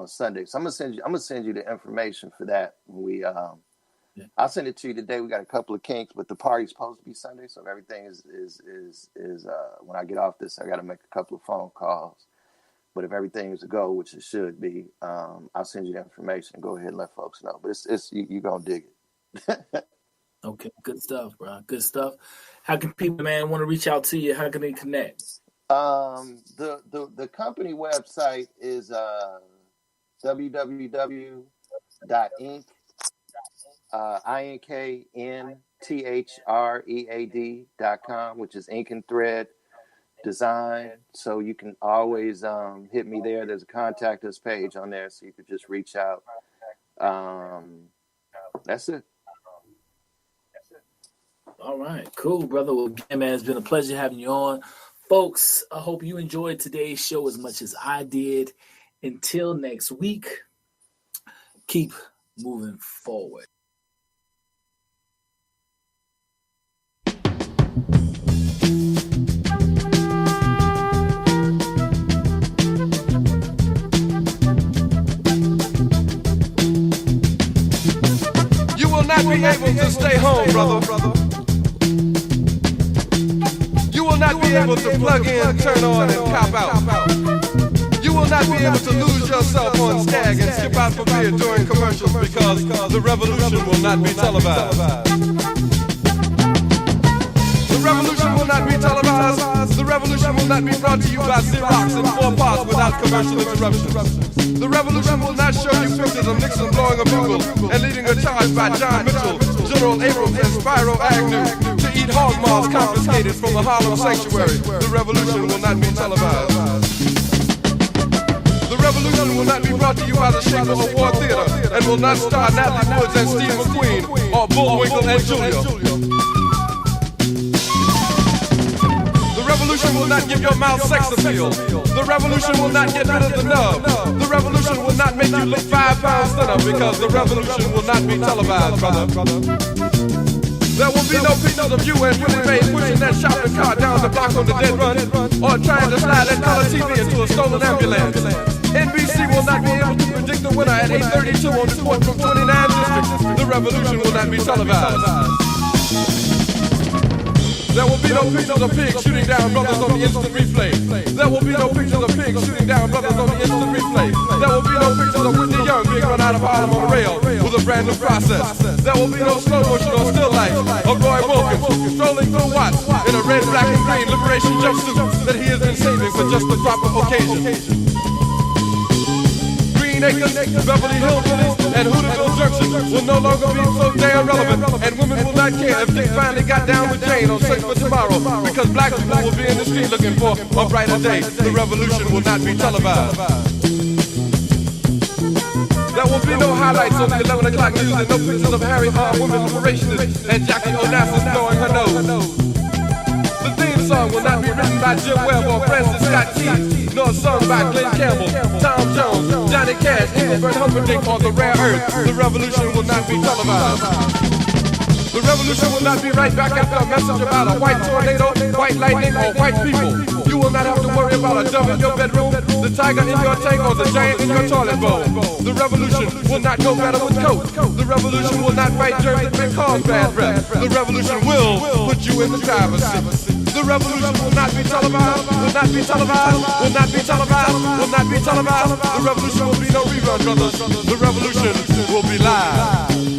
Sunday. So I'm gonna send you the information for that. I'll send it to you today. We got a couple of kinks, but the party's supposed to be Sunday, so everything is when I get off this, I got to make a couple of phone calls. But if everything is a go, which it should be, I'll send you the information. Go ahead and let folks know. But it's you gonna dig it. Okay, good stuff, bro. Good stuff. How can people, man, want to reach out to you? How can they connect? The company website is www.inc INKNTHREAD.com, which is Ink and Thread Design. So you can always hit me there. There's a contact us page on there, so you could just reach out. That's it. All right, cool, brother. Well, again, man, it's been a pleasure having you on. Folks, I hope you enjoyed today's show as much as I did. Until next week, keep moving forward. You will not be able to stay home, brother. You will not be able to plug in, turn on, and cop out. You will not be able to lose yourself on Skag and skip out for beer during commercials because the revolution will not be televised. The revolution will not be televised. The revolution will not be brought to you by Xerox in 4 parts without commercial interruptions. The revolution will not show you pictures of Nixon blowing a bugle and leading a charge by John Mitchell, General Abrams, and Spyro Agnew to eat hog maws confiscated from a Harlem sanctuary. The revolution will not be televised. The revolution will not be brought to you by the Shaker Award Theater and will not star Natalie Woods and Steve McQueen or Bullwinkle and Julia. The revolution will not give your mouth sex appeal. The revolution will not get rid of the nub. The revolution will not make you look 5 pounds thinner because the revolution will not be televised, brother. There will be no pictures of you and Willie Mae pushing that shopping cart down the block on the dead run or trying to slide that color TV into a stolen ambulance. NBC will not be able to predict the winner at 8:32 on Sport from 29 districts. The revolution will not be televised. There will be no pictures of pigs shooting down brothers on the instant replay. There will be no pictures of pigs shooting down brothers on the instant replay. There will be no pictures of Whitney Young being run out of Harlem on a rail with a brand new process. There will be no slow motion or still life of Roy Wilkins strolling through Watts in a red, black, and green liberation jumpsuit that he has been saving for just the proper occasion. Acres, Beverly Hillbillies, and Hooterville Junction will no longer be so damn relevant, and women will not care if Dick finally got down with Jane on Search for Tomorrow, because black people will be in the street looking for a brighter day. The revolution will not be televised. There will be no highlights on the 11 o'clock news and no pictures of Harry Hahn, women liberationists, and Jackie Onassis blowing her nose. The theme song will not be written by Jim Webb or Francis Scott Key, nor sung by Glenn Campbell, Tom Jones, Johnny Cash, Engelbert Humperdinck, or The Rare Earth. The revolution will not be televised. The revolution will not be right back after a message about a white tornado, white lightning, or white people. You will not have to worry about a dove in your bedroom, the tiger in your tank, or the giant in your toilet bowl. The revolution will not go better with coke. The revolution will not fight germs that may cause bad breath. The revolution will put you in the driver's seat. The revolution will not be televised, will not be televised, will not be televised, will not be televised. The revolution will be no rerun, brothers. The revolution will be live.